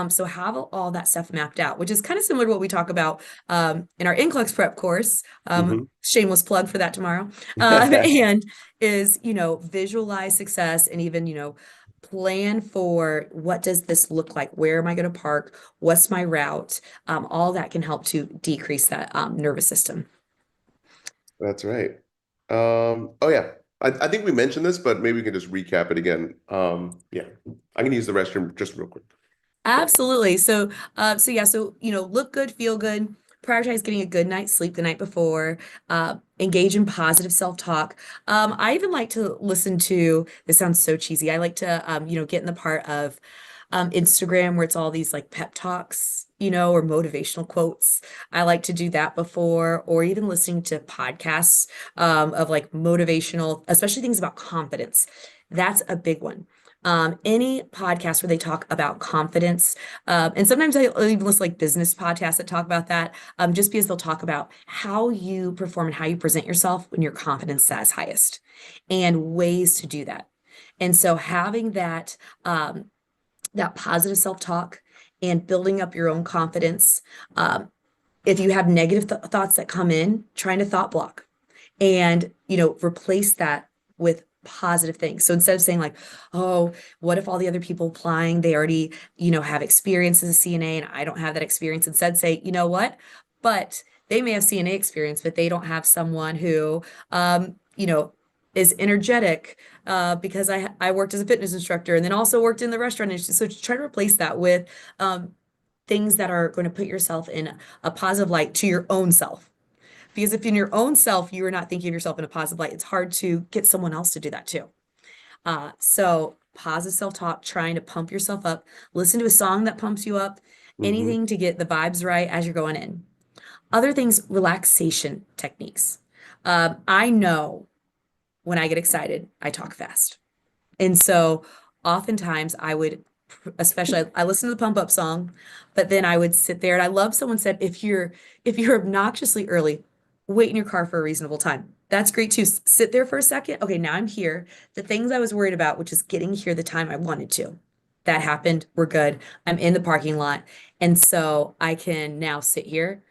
B: So have all that stuff mapped out, which is kind of similar to what we talk about in our NCLEX prep course.
A: Mhm.
B: Shameless plug for that tomorrow. And is, visualize success and even, plan for what does this look like? Where am I going to park? What's my route? All that can help to decrease that nervous system.
A: That's right. Oh yeah. I think we mentioned this, but maybe we can just recap it again. Yeah, I can use the restroom just real quick.
B: Absolutely. So yeah, so look good, feel good, prioritize getting a good night's sleep the night before, engage in positive self-talk. I even like to listen to, this sounds so cheesy. I like to get in the part of Instagram where it's all these like pep talks, or motivational quotes. I like to do that before, or even listening to podcasts of like motivational, especially things about confidence. That's a big one. Any podcast where they talk about confidence, and sometimes I'll even listen like business podcasts that talk about that, just because they'll talk about how you perform and how you present yourself when your confidence is highest, and ways to do that. And so having that positive self-talk and building up your own confidence. If you have negative thoughts that come in, trying to thought block and, replace that with positive things. So instead of saying like, oh, what if all the other people applying, they already, have experience as a CNA and I don't have that experience. Instead say, you know what? But they may have CNA experience, but they don't have someone who, is energetic because I worked as a fitness instructor and then also worked in the restaurant industry. So try to replace that with things that are going to put yourself in a positive light to your own self. Because if in your own self you are not thinking of yourself in a positive light, it's hard to get someone else to do that too. So positive self-talk, trying to pump yourself up, listen to a song that pumps you up,
A: Hmm.
B: anything to get the vibes right as you're going in. Other things, relaxation techniques. I know when I get excited, I talk fast. And so oftentimes I would, especially I listen to the pump up song, but then I would sit there and I love someone said, if you're obnoxiously early, wait in your car for a reasonable time. That's great too. Sit there for a second. Okay, now I'm here. The things I was worried about, which is getting here the time I wanted to. That happened. We're good. I'm in the parking lot. And so I can now sit here,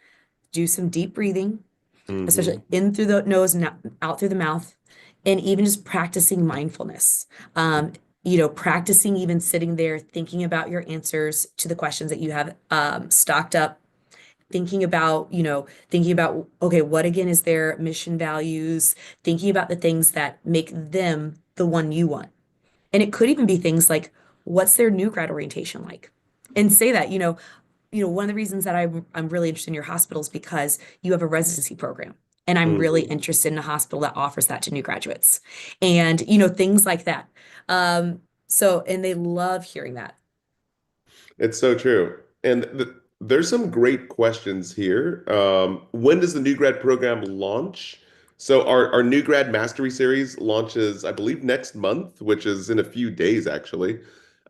B: do some deep breathing, especially
A: Hmm.
B: in through the nose and out through the mouth, and even just practicing mindfulness. Practicing even sitting there thinking about your answers to the questions that you have stocked up, thinking about, okay, what again is their mission values, thinking about the things that make them the one you want. And it could even be things like, what's their new grad orientation like? And say that, one of the reasons that I'm really interested in your hospital is because you have a residency program. And I'm really
A: Hmm.
B: interested in a hospital that offers that to new graduates. And, things like that. And they love hearing that.
A: It's so true. And there's some great questions here. When does the new grad program launch? So our new grad mastery series launches, I believe, next month, which is in a few days, actually.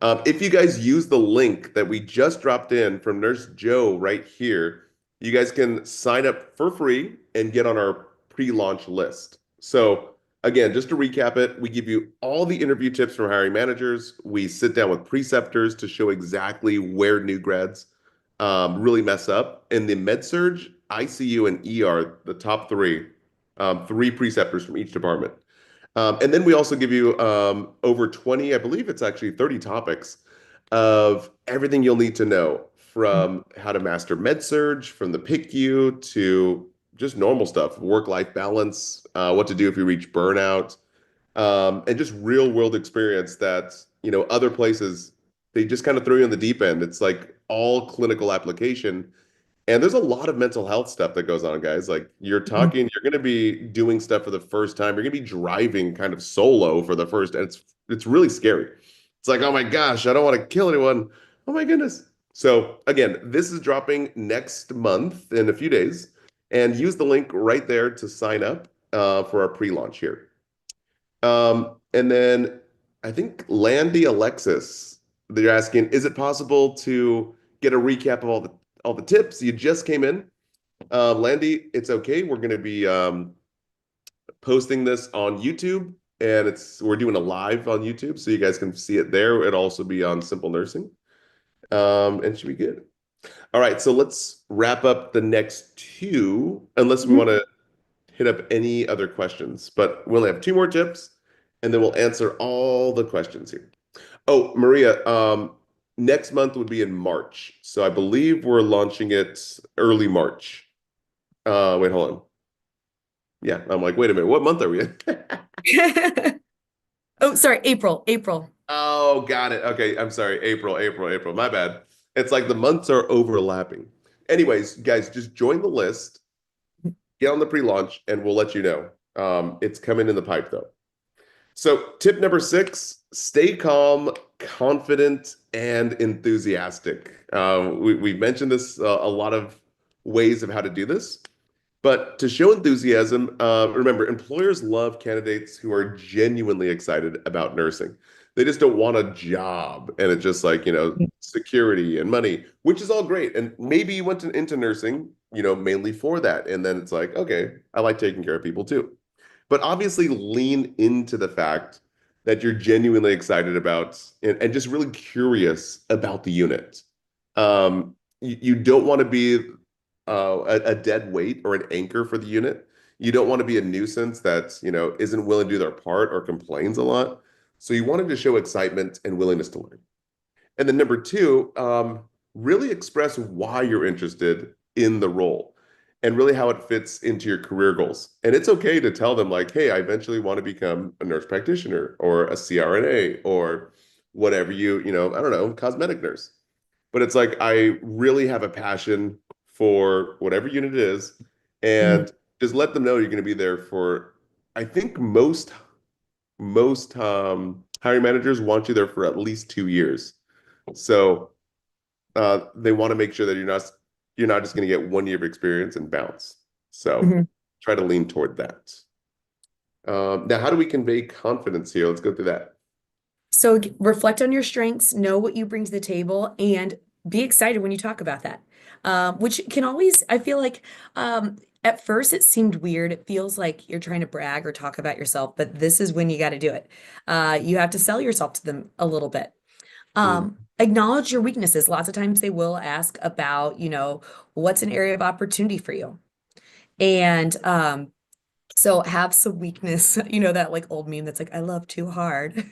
A: If you guys use the link that we just dropped in from Nurse Joe right here, you guys can sign up for free and get on our pre-launch list. So again, just to recap it, we give you all the interview tips from hiring managers. We sit down with preceptors to show exactly where new grads really mess up. In the med surge, ICU, and ER, the top three, three preceptors from each department. And then we also give you over 20, I believe it's actually 30 topics of everything you'll need to know from how to master med surge, from the PICU to just normal stuff, work-life balance, what to do if you reach burnout, and just real world experience that, other places, they just kind of throw you in the deep end. It's like all clinical application. And there's a lot of mental health stuff that goes on, guys. Like you're going to be doing stuff for the first time. You're going to be driving kind of solo for the first, and it's really scary. It's like, oh my gosh, I don't want to kill anyone. Oh my goodness. So again, this is dropping next month in a few days. and use the link right there to sign up for our pre-launch here. And then I think Landy Alexis, they're asking, is it possible to get a recap of all the tips? You just came in. Landy, it's okay. We're going to be posting this on YouTube, and we're doing a live on YouTube, so you guys can see it there. It'll also be on Simple Nursing, and it should be good. All right, so let's wrap up the next two, unless we
B: Mhm.
A: want to hit up any other questions. But we'll have two more tips, and then we'll answer all the questions here. Oh, Maria, next month would be in March, so I believe we're launching it early March. Wait, hold on. Yeah, I'm like, wait a minute, what month are we in?
B: Oh, sorry, April, April.
A: Oh, got it. Okay, I'm sorry. April. My bad. It's like the months are overlapping. Anyways, guys, just join the list, get on the pre-launch, and we'll let you know. It's coming in the pipe though. So, tip number 6, stay calm, confident, and enthusiastic. We've mentioned this a lot of ways of how to do this. But to show enthusiasm, remember, employers love candidates who are genuinely excited about nursing. They just don't want a job and it's just like, security and money, which is all great. And maybe you went into nursing, mainly for that. And then it's like, okay, I like taking care of people too. But obviously lean into the fact that you're genuinely excited about and just really curious about the unit. You don't want to be a dead weight or an anchor for the unit. You don't want to be a nuisance that, isn't willing to do their part or complains a lot. So you wanted to show excitement and willingness to learn. And then number two, really express why you're interested in the role and really how it fits into your career goals. And it's okay to tell them like, hey, I eventually want to become a nurse practitioner or a CRNA or whatever I don't know, cosmetic nurse. But it's like, I really have a passion for whatever unit it is,
B: Mhm.
A: and just let them know you're going to be there for, I think most hiring managers want you there for at least 2 years. So they want to make sure that you're not just going to get 1 year of experience and bounce. So
B: Mhm.
A: try to lean toward that. Now, how do we convey confidence here? Let's go through that.
B: So reflect on your strengths, know what you bring to the table, and be excited when you talk about that. Which can always, I feel like, at first it seemed weird. It feels like you're trying to brag or talk about yourself, but this is when you got to do it. You have to sell yourself to them a little bit.
A: Mm,
B: Acknowledge your weaknesses. Lots of times they will ask about, what's an area of opportunity for you? And so have some weakness, that like old meme that's like, I love too hard,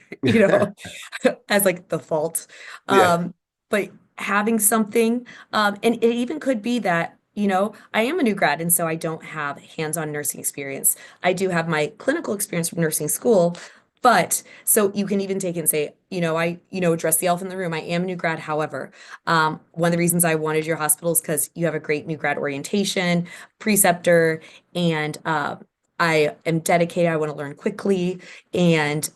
B: as like the fault.
A: yeah.
B: But having something, and it even could be that, I am a new grad, and so I don't have hands-on nursing experience. I do have my clinical experience from nursing school, but so you can even take it and say, address the elephant in the room. I am a new grad. However, one of the reasons I wanted your hospital is because you have a great new grad orientation, preceptor, and I am dedicated. I want to learn quickly. And,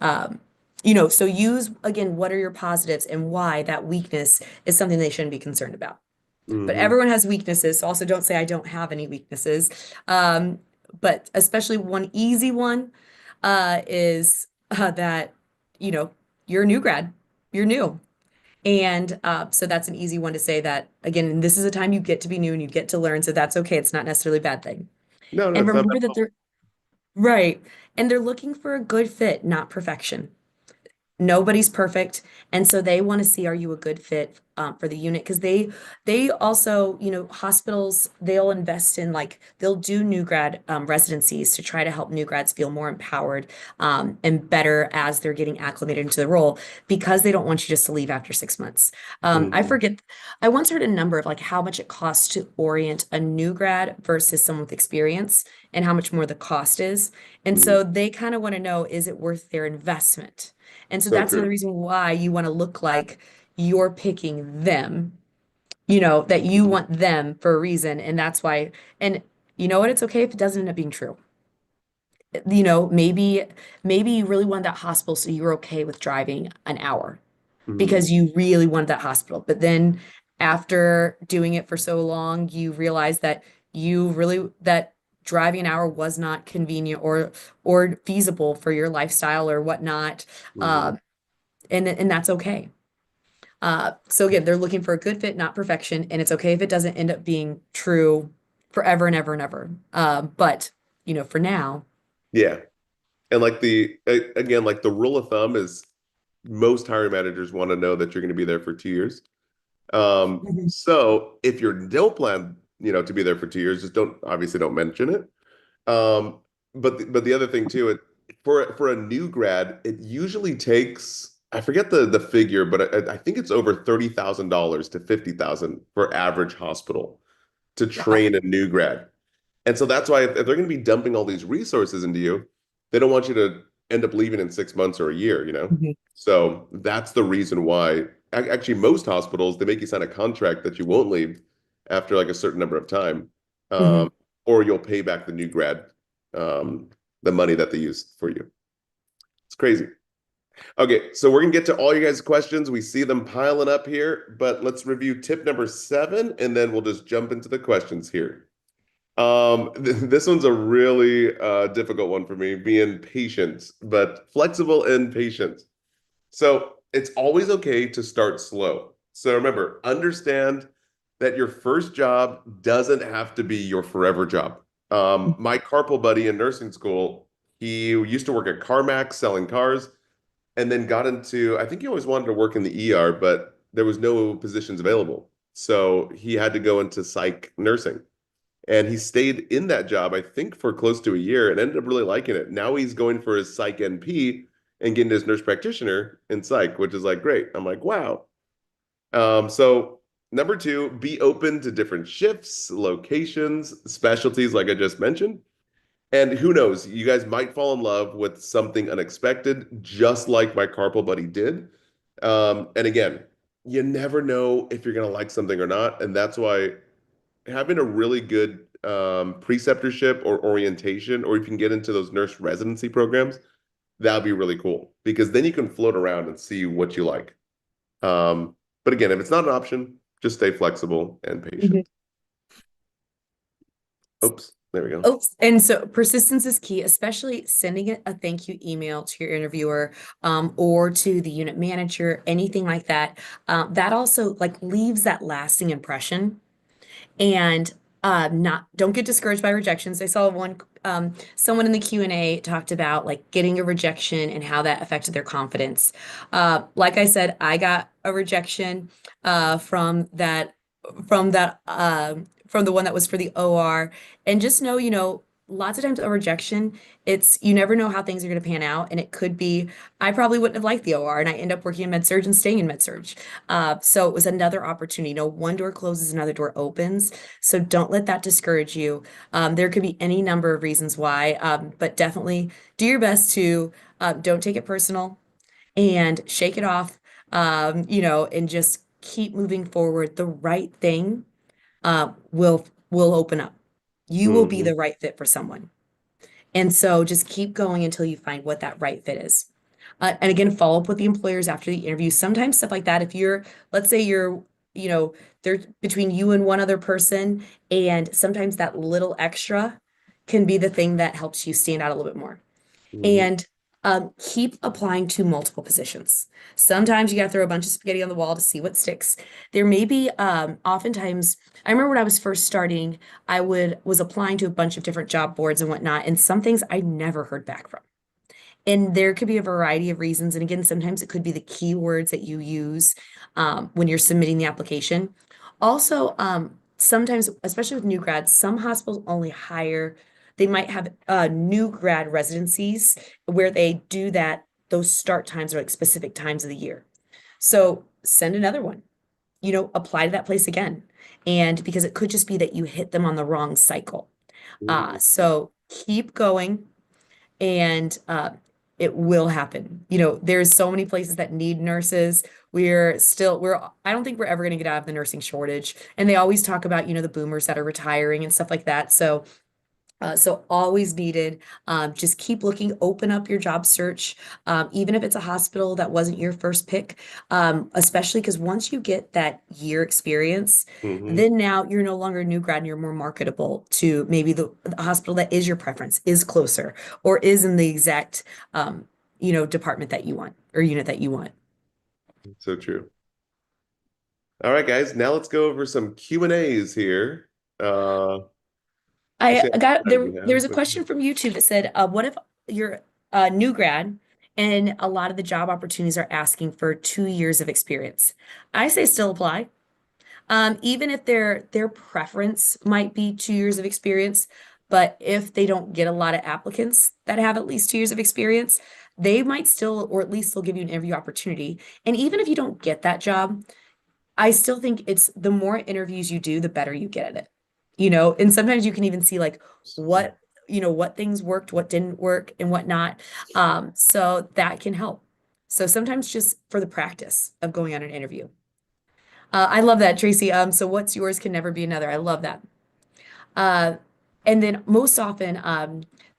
B: so use again, what are your positives and why that weakness is something they shouldn't be concerned about. But
A: Hmm.
B: everyone has weaknesses. So also don't say I don't have any weaknesses. But especially one easy one is that, you know, you're a new grad, you're new. And so that's an easy one to say that again, this is a time you get to be new and you get to learn. So that's okay. It's not necessarily a bad thing.
A: No,
B: And
A: it's not bad
B: remember
A: at
B: that
A: all.
B: they're right. And they're looking for a good fit, not perfection. Nobody's perfect, and so they want to see, are you a good fit for the unit? Because they also, hospitals, they'll invest in, like, they'll do new grad residencies to try to help new grads feel more empowered and better as they're getting acclimated into the role, because they don't want you just to leave after 6 months. I
A: Mhm.
B: forget, I once heard a number of like how much it costs to orient a new grad versus someone with experience and how much more the cost is. And
A: Mhm.
B: so they kind of want to know, is it worth their investment? And so
A: So
B: that's another
A: true.
B: reason why you want to look like you're picking them, that you
A: Mhm.
B: want them for a reason. And that's why, and you know what? It's okay if it doesn't end up being true. Maybe you really wanted that hospital, so you were okay with driving an hour
A: Mhm.
B: because you really wanted that hospital. But then after doing it for so long, you realize that you really that driving an hour was not convenient or feasible for your lifestyle or whatnot.
A: Hmm.
B: Um, and that's okay. So again, they're looking for a good fit, not perfection, and it's okay if it doesn't end up being true forever and ever and ever. But for now,
A: Yeah. And like again, like the rule of thumb is most hiring managers want to know that you're going to be there for 2 years.
B: Mhm.
A: So if you don't plan, to be there for 2 years, just obviously don't mention it. Um, but the other thing too, for a new grad, it usually takes, I forget the figure, but I think it's over $30,000 to 50,000 for average hospital to
B: Wow.
A: train a new grad. And so that's why if they're going to be dumping all these resources into you, they don't want you to end up leaving in 6 months or a year.
B: Mhm.
A: So that's the reason why. Actually, most hospitals, they make you sign a contract that you won't leave after like a certain number of time,
B: Mhm.
A: um, or you'll pay back the new grad um, the money that they used for you. It's crazy. Okay, so we're gonna get to all you guys' questions. We see them piling up here, but let's review tip number 7, and then we'll just jump into the questions here. This one's a really difficult one for me, being patient, but flexible and patient. So it's always okay to start slow. So remember, understand that your first job doesn't have to be your forever job. My carpal buddy in nursing school, he used to work at CarMax selling cars and then got into, I think he always wanted to work in the ER, but there was no positions available. So he had to go into psych nursing. And he stayed in that job, I think, for close to a year and ended up really liking it. Now he's going for his psych NP and getting his nurse practitioner in psych, which is like great. I'm like, wow. So number 2, be open to different shifts, locations, specialties, like I just mentioned. And who knows, you guys might fall in love with something unexpected, just like my carpal buddy did. And again, you never know if you're going to like something or not. And that's why having a really good preceptorship or orientation, or if you can get into those nurse residency programs, that'd be really cool because then you can float around and see what you like. But again, if it's not an option, just stay flexible and
B: Mhm.
A: patient. Oops, there we go.
B: Oh, and so persistence is key, especially sending a thank you email to your interviewer, or to the unit manager, anything like that. That also like leaves that lasting impression. And not don't get discouraged by rejections. I saw someone in the Q&A talked about like getting a rejection and how that affected their confidence. Like I said, I got a rejection from the one that was for the OR. And just know, lots of times a rejection, it's you never know how things are going to pan out. And it could be I probably wouldn't have liked the OR and I end up working in med surg and staying in med surg. So it was another opportunity. One door closes, another door opens. So don't let that discourage you. There could be any number of reasons why, but definitely do your best to don't take it personal and shake it off, and just keep moving forward. The right thing will open up. You will be
A: Hmm.
B: the right fit for someone. And so just keep going until you find what that right fit is. And again, follow up with the employers after the interview. Sometimes stuff like that, if let's say you know, they're between you and one other person, and sometimes that little extra can be the thing that helps you stand out a little bit more.
A: Hmm.
B: And keep applying to multiple positions. Sometimes you got to throw a bunch of spaghetti on the wall to see what sticks. There may be oftentimes, I remember when I was first starting, was applying to a bunch of different job boards and whatnot, and some things I never heard back from. And there could be a variety of reasons. And again, sometimes it could be the keywords that you use when you're submitting the application. Also, sometimes, especially with new grads, some hospitals only hire, they might have new grad residencies where they do that. Those start times are like specific times of the year. So send another one, apply to that place again. And because it could just be that you hit them on the wrong cycle. So keep going and it will happen. There's so many places that need nurses. I don't think we're ever going to get out of the nursing shortage. And they always talk about, the boomers that are retiring and stuff like that. So So always needed. Just keep looking, open up your job search, even if it's a hospital that wasn't your first pick, especially because once you get that year experience,
A: Hmm.
B: then now you're no longer a new grad and you're more marketable to maybe the hospital that is your preference, is closer, or is in the exact, department that you want or unit that you want.
A: So true. All right, guys, now let's go over some Q&As here. Let's
B: I
A: see how
B: got
A: much time
B: there.
A: we
B: There
A: have.
B: was a question from YouTube that said, "What if you're a new grad and a lot of the job opportunities are asking for 2 years of experience?" I say still apply, even if their preference might be 2 years of experience. But if they don't get a lot of applicants that have at least 2 years of experience, they might still, or at least they'll give you an interview opportunity. And even if you don't get that job, I still think it's the more interviews you do, the better you get at it. And sometimes you can even see like what, what things worked, what didn't work, and whatnot. So that can help. So sometimes just for the practice of going on an interview. I love that, Tracy. So what's yours can never be another. I love that. Uh, and then most often,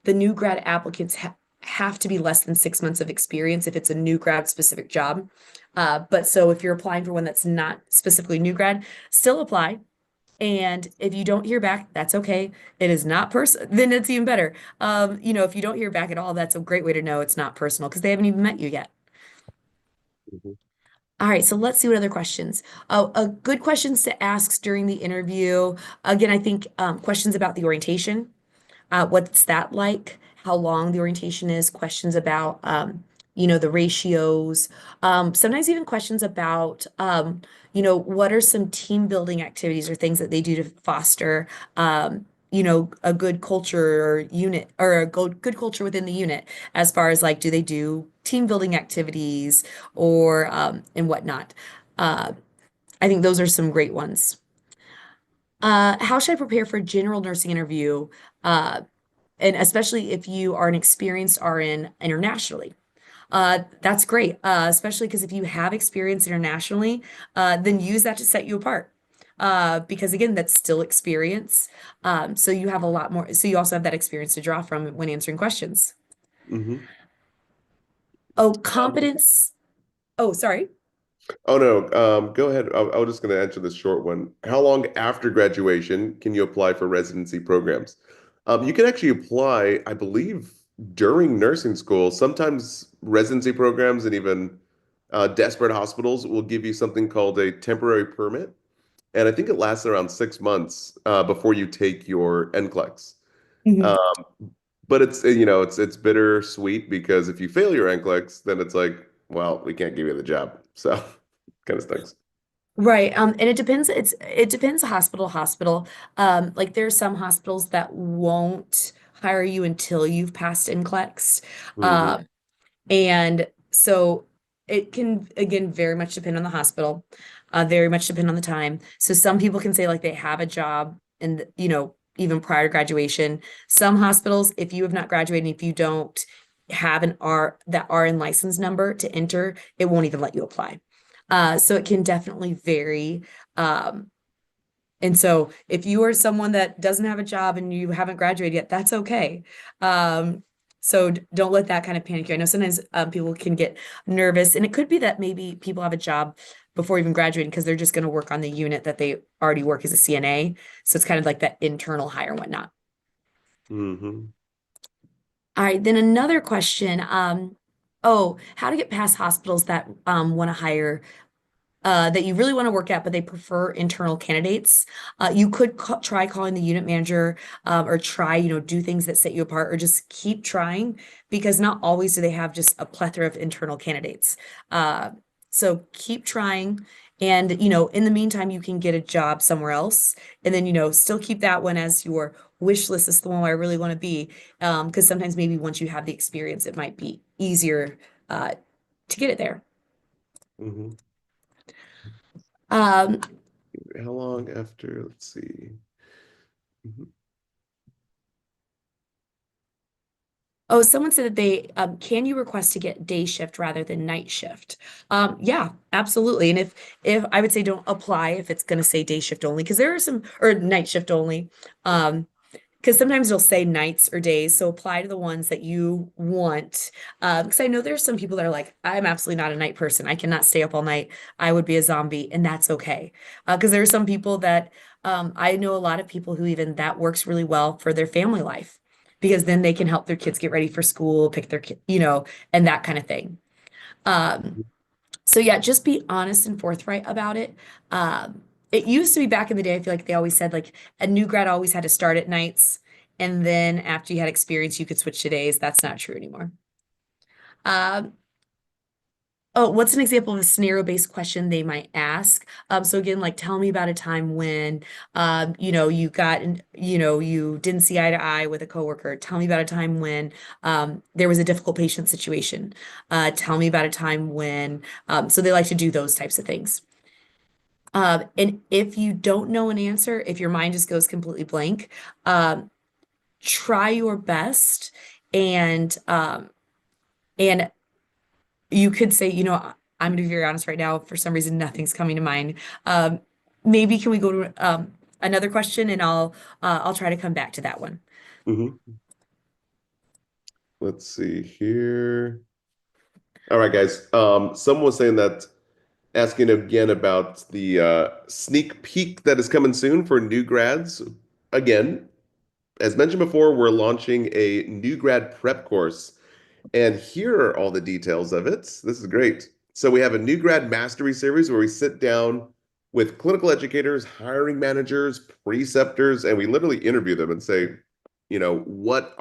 B: the new grad applicants have to be less than 6 months of experience if it's a new grad specific job. But so if you're applying for one that's not specifically new grad, still apply. And if you don't hear back, that's okay. It is not personal, then it's even better. If you don't hear back at all, that's a great way to know it's not personal because they haven't even met you yet.
A: Mhm.
B: All right, so let's see what other questions. Oh, good questions to ask during the interview. Again, I think questions about the orientation. What's that like? How long the orientation is? Questions about, the ratios. Sometimes even questions about, what are some team building activities or things that they do to foster, a good culture or unit or a good culture within the unit as far as like, do they do team building activities or, and whatnot. Uh, I think those are some great ones. How should I prepare for a general nursing interview? Uh, and especially if you are an experienced RN internationally. That's great, especially because if you have experience internationally, then use that to set you apart. Because again, that's still experience. So you have a lot more, so you also have that experience to draw from when answering questions.
A: Mhm.
B: Oh, competence. Oh, sorry.
A: Oh no, go ahead. I was just going to answer this short one. How long after graduation can you apply for residency programs? You can actually apply, I believe, during nursing school. Sometimes residency programs and even desperate hospitals will give you something called a temporary permit, and I think it lasts around 6 months before you take your NCLEX.
B: Mhm.
A: Um, but it's bittersweet because if you fail your NCLEX, then it's like, well, we can't give you the job. So kind of stinks.
B: Right. And it depends hospital to hospital. Like there are some hospitals that won't hire you until you've passed NCLEX.
A: Hmm.
B: Um, And so it can, again, very much depend on the hospital, very much depend on the time. So some people can say like they have a job and, even prior to graduation. Some hospitals, if you have not graduated, if you don't have that RN license number to enter, it won't even let you apply. So it can definitely vary. Um, and so if you are someone that doesn't have a job and you haven't graduated yet, that's okay. So don't let that kind of panic you. I know sometimes people can get nervous, and it could be that maybe people have a job before even graduating because they're just going to work on the unit that they already work as a CNA. So it's kind of like that internal hire and whatnot.
A: Hmm.
B: All right, then another question. How to get past hospitals that want to hire that you really want to work at, but they prefer internal candidates. You could try calling the unit manager or try, do things that set you apart or just keep trying because not always do they have just a plethora of internal candidates. Uh, so keep trying. And, in the meantime, you can get a job somewhere else and then, still keep that one as your wish list. This is the one where I really want to be. Because sometimes maybe once you have the experience, it might be easier uh, to get it there.
A: Hmm.
B: Um,
A: How long after? Let's see. Mhm.
B: Oh, someone said that can you request to get day shift rather than night shift? Yeah, absolutely. And if I would say don't apply if it's going to say day shift only, because there are some or night shift only. Um, because sometimes it'll say nights or days, so apply to the ones that you want. Because I know there's some people that are like, I'm absolutely not a night person. I cannot stay up all night. I would be a zombie, and that's okay. Because there are some people that I know a lot of people who even that works really well for their family life, because then they can help their kids get ready for school, pick their kid, and that kind of thing. Um, so yeah, just be honest and forthright about it. It used to be back in the day, I feel like they always said like a new grad always had to start at nights, and then after you had experience, you could switch to days. That's not true anymore. Um, oh, what's an example of a scenario-based question they might ask? So again, like tell me about a time when you got you didn't see eye to eye with a coworker. Tell me about a time when there was a difficult patient situation. Tell me about a time when so they like to do those types of things. And if you don't know an answer, if your mind just goes completely blank, um, try your best and you could say, I'm gonna be very honest right now, for some reason nothing's coming to mind. Um, maybe can we go to another question and I'll try to come back to that one.
A: Hmm. Let's see here. All right, guys. Someone was saying that asking again about the sneak peek that is coming soon for new grads. Again, as mentioned before, we're launching a new grad prep course. And here are all the details of it. This is great. So we have a new grad mastery series where we sit down with clinical educators, hiring managers, preceptors, and we literally interview them and say, what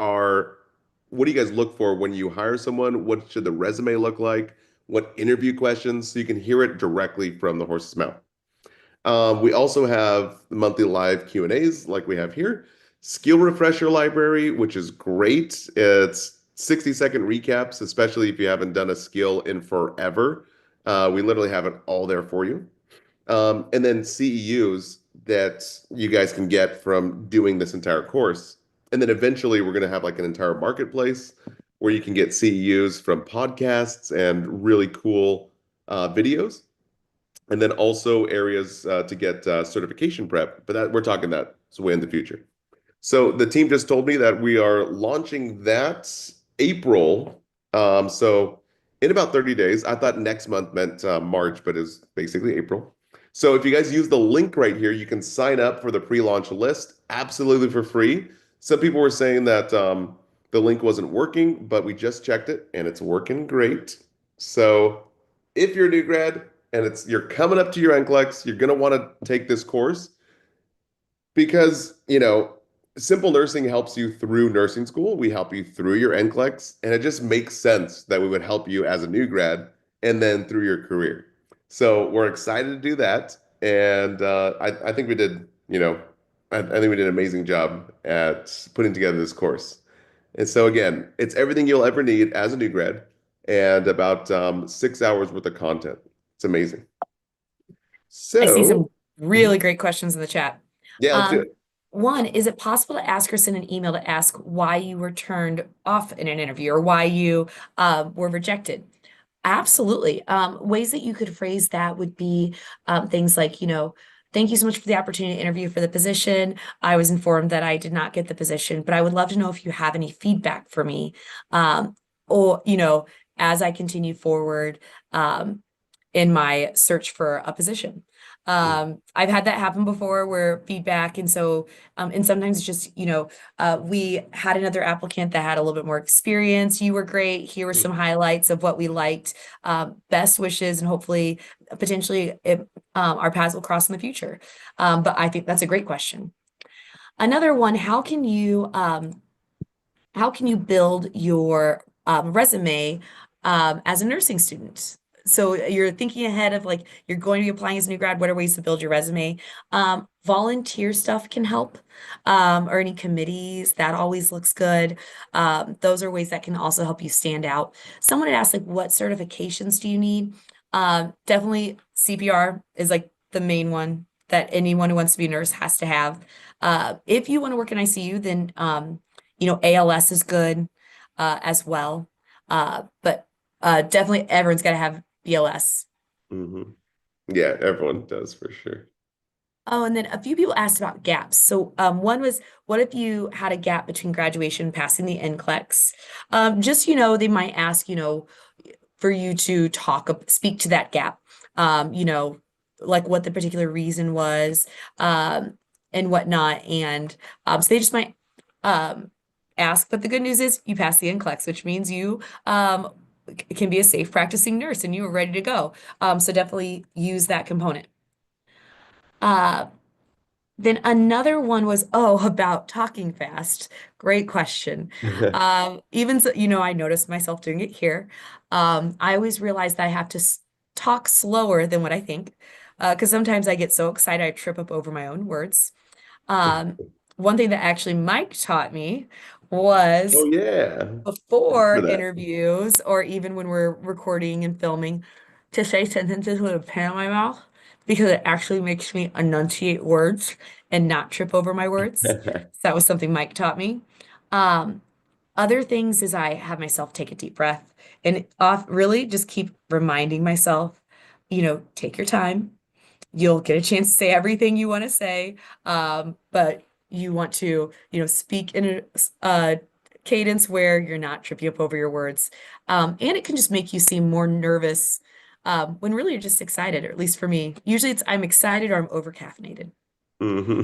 A: do you guys look for when you hire someone? What should the resume look like? What interview questions? So you can hear it directly from the horse's mouth. We also have monthly live Q&As like we have here. Skill refresher library, which is great. It's 60-second recaps, especially if you haven't done a skill in forever. We literally have it all there for you. And then CEUs that you guys can get from doing this entire course. And then eventually we're going to have like an entire marketplace where you can get CEUs from podcasts and really cool videos, and then also areas to get certification prep. But that we're talking that's way in the future. So the team just told me that we are launching that April. So in about 30 days. I thought next month meant March, but it's basically April. So if you guys use the link right here, you can sign up for the pre-launch list absolutely for free. Some people were saying that the link wasn't working, but we just checked it and it's working great. So if you're a new grad and you're coming up to your NCLEX, you're going to want to take this course because, simple nursing helps you through nursing school. We help you through your NCLEX, and it just makes sense that we would help you as a new grad and then through your career. So we're excited to do that. And I think we did, I think we did an amazing job at putting together this course. And so again, it's everything you'll ever need as a new grad and about 6 hours worth of content. It's amazing.
B: I see
A: So,
B: some really great questions in the chat.
A: yeah, let's do
B: Um,
A: it.
B: one, is it possible to ask or send an email to ask why you were turned off in an interview or why you were rejected? Absolutely. Ways that you could phrase that would be things like, thank you so much for the opportunity to interview for the position. I was informed that I did not get the position, but I would love to know if you have any feedback for me. Um, or, as I continue forward um, in my search for a position. I've had that happen before where feedback, and so, and sometimes it's just, we had another applicant that had a little bit more experience. You were great. Here were some highlights of what we liked. Best wishes, and hopefully, potentially, our paths will cross in the future. But I think that's a great question. Another one, how can you build your resume as a nursing student? So you're thinking ahead of like you're going to be applying as a new grad. What are ways to build your resume? Volunteer stuff can help, or any committees that always looks good. Those are ways that can also help you stand out. Someone had asked like, what certifications do you need? Definitely CPR is like the main one that anyone who wants to be a nurse has to have. If you want to work in ICU, then ALS is good as well. But definitely everyone's got to have BLS.
A: Hmm. Yeah, everyone does for sure.
B: Oh, and then a few people asked about gaps. So one was, what if you had a gap between graduation and passing the NCLEX? Just, they might ask, for you to speak to that gap, like what the particular reason was, and whatnot. And so they just might um, ask. But the good news is you passed the NCLEX, which means you can be a safe practicing nurse and you are ready to go. So definitely use that component. Uh, then another one was, oh, about talking fast. Great question. Even so, I noticed myself doing it here. I always realize that I have to talk slower than what I think, because sometimes I get so excited I trip up over my own words. Um, One thing that actually Mike taught me
A: Oh
B: was
A: yeah.
B: before
A: For that.
B: interviews or even when we're recording and filming to say sentences with a pen in my mouth because it actually makes me enunciate words and not trip over my words. So that was something Mike taught me. Um, Other things is I have myself take a deep breath and really just keep reminding myself, take your time. You'll get a chance to say everything you want to say, but you want to, speak in a cadence where you're not tripping up over your words. And it can just make you seem more nervous when really you're just excited, or at least for me. Usually it's I'm excited or I'm over caffeinated.
A: Hmm.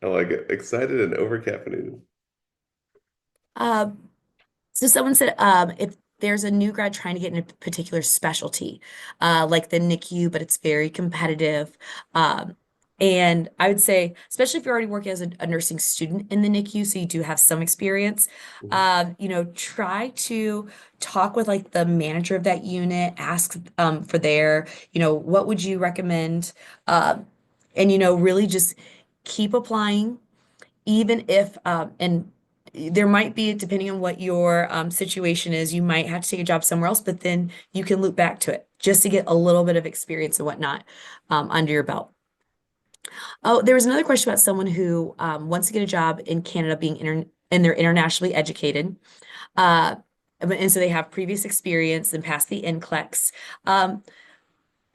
A: I like it. Excited and over caffeinated.
B: Um, So someone said, if there's a new grad trying to get in a particular specialty, like the NICU, but it's very competitive. And I would say, especially if you're already working as a nursing student in the NICU, so you do have some experience,
A: Mhm.
B: try to talk with like the manager of that unit, ask for what would you recommend? And really just keep applying even if and there might be, depending on what your situation is, you might have to take a job somewhere else, but then you can loop back to it just to get a little bit of experience and whatnot under your belt. Oh, there was another question about someone who wants to get a job in Canada, and they're internationally educated. Uh, and so they have previous experience and passed the NCLEX. Um,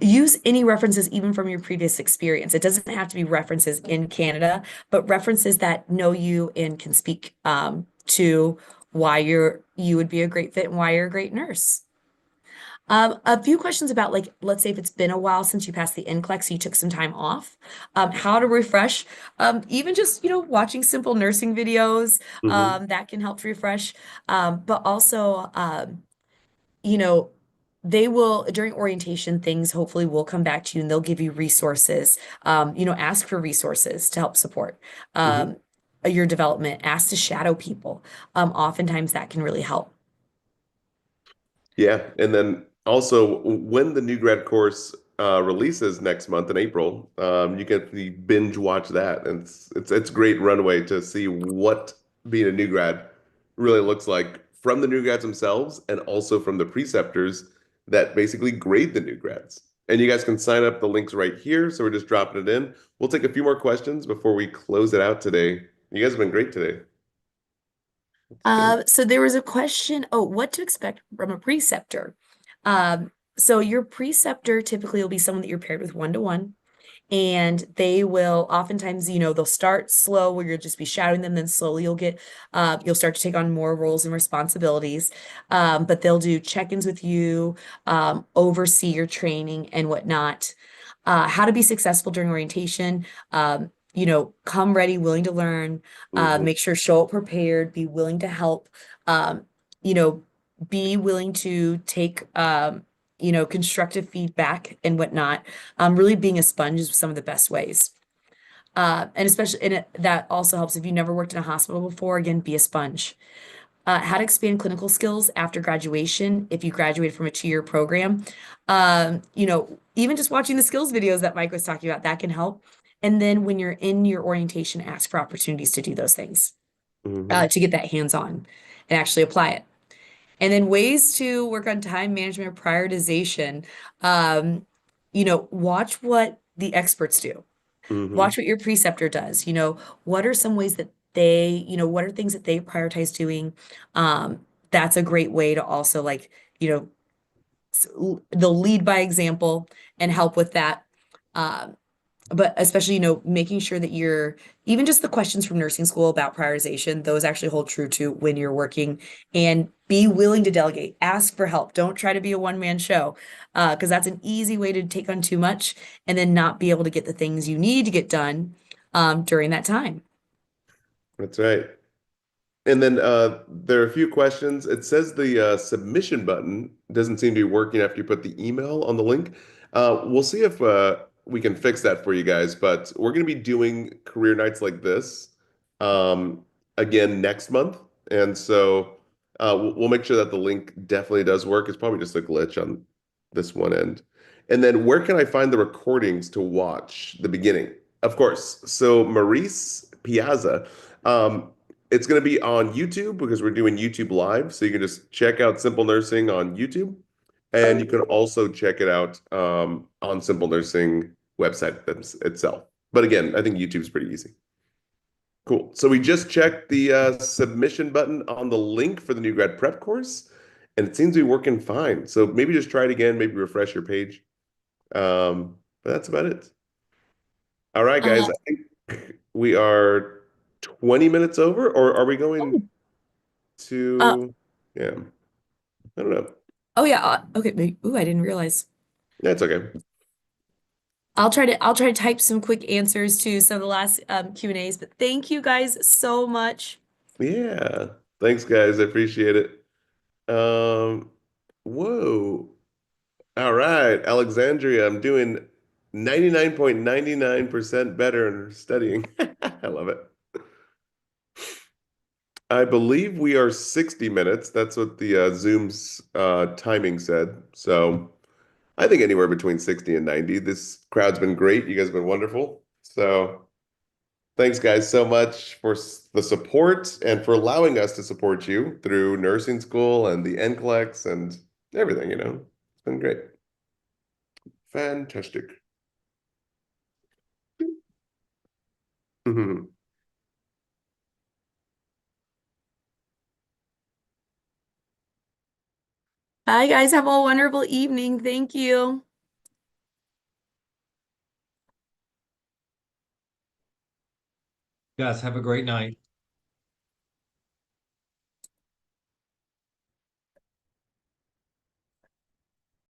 B: Use any references even from your previous experience. It doesn't have to be references in Canada, but references that know you and can speak to why you would be a great fit and why you're a great nurse. A few questions about like, let's say if it's been a while since you passed the NCLEX, so you took some time off, how to refresh. Even just, watching simple nursing videos,
A: Hmm.
B: that can help to refresh. But also, you know, they will during orientation, things hopefully will come back to you and they'll give you resources. Ask for resources to help support
A: Hmm.
B: your development. Ask to shadow people. Oftentimes that can really help.
A: Yeah, and then also when the new grad course releases next month in April, you can binge watch that, and it's great runway to see what being a new grad really looks like from the new grads themselves, and also from the preceptors that basically grade the new grads. And you guys can sign up. The link's right here, so we're just dropping it in. We'll take a few more questions before we close it out today. You guys have been great today.
B: So there was a question, oh, what to expect from a preceptor? So your preceptor typically will be someone that you're paired with one-to-one. And they will oftentimes, they'll start slow where you'll just be shouting them, then slowly you'll start to take on more roles and responsibilities. But they'll do check-ins with you, oversee your training and whatnot. How to be successful during orientation. Come ready, willing to learn,
A: Hmm.
B: make sure show up prepared, be willing to help, um, you know, be willing to take constructive feedback and whatnot. Really being a sponge is some of the best ways. And especially that also helps if you never worked in a hospital before, again, be a sponge. How to expand clinical skills after graduation if you graduated from a 2-year program. Even just watching the skills videos that Mike was talking about, that can help. And then when you're in your orientation, ask for opportunities to do those things,
A: Hmm.
B: to get that hands-on and actually apply it. And then ways to work on time management prioritization. Watch what the experts do.
A: Hmm.
B: Watch what your preceptor does. What are some ways that what are things that they prioritize doing? That's a great way to also like, you know, they'll lead by example and help with that. but especially, making sure that you're even just the questions from nursing school about prioritization, those actually hold true to when you're working, and be willing to delegate, ask for help. Don't try to be a one-man show, because that's an easy way to take on too much and then not be able to get the things you need to get done during that time.
A: That's right. And then there are a few questions. It says the submission button doesn't seem to be working after you put the email on the link. We'll see if we can fix that for you guys, but we're going to be doing career nights like this um, again next month. And so we'll make sure that the link definitely does work. It's probably just a glitch on this one end. And then where can I find the recordings to watch the beginning? Of course. So Maurice Piazza. Um, it's going to be on YouTube because we're doing YouTube Live. So you can just check out Simple Nursing on YouTube. And you can also check it out on Simple Nursing website itself. But again, I think YouTube's pretty easy. Cool. So we just checked the submission button on the link for the new grad prep course, and it seems to be working fine. So maybe just try it again, maybe refresh your page. But that's about it. All right, guys.
B: Uh,
A: I think we are 20 minutes over, or are we going
B: oh, uh,
A: to, yeah, I don't know.
B: oh yeah. Okay. Ooh, I didn't realize.
A: That's okay.
B: I'll try to type some quick answers to some of the last Q&As, but thank you guys so much.
A: Yeah. Thanks, guys. I appreciate it. Um, whoa. All right, Alexandria, I'm doing 99.99% better in studying. I love it. I believe we are 60 minutes. That's what the Zoom's timing said. So I think anywhere between 60 and 90. This crowd's been great. You guys have been wonderful. So thanks, guys, so much for the support and for allowing us to support you through nursing school and the NCLEX and everything, It's been great. Fantastic.
B: Bye, guys. Have a wonderful evening. Thank you.
C: Guys, have a great night.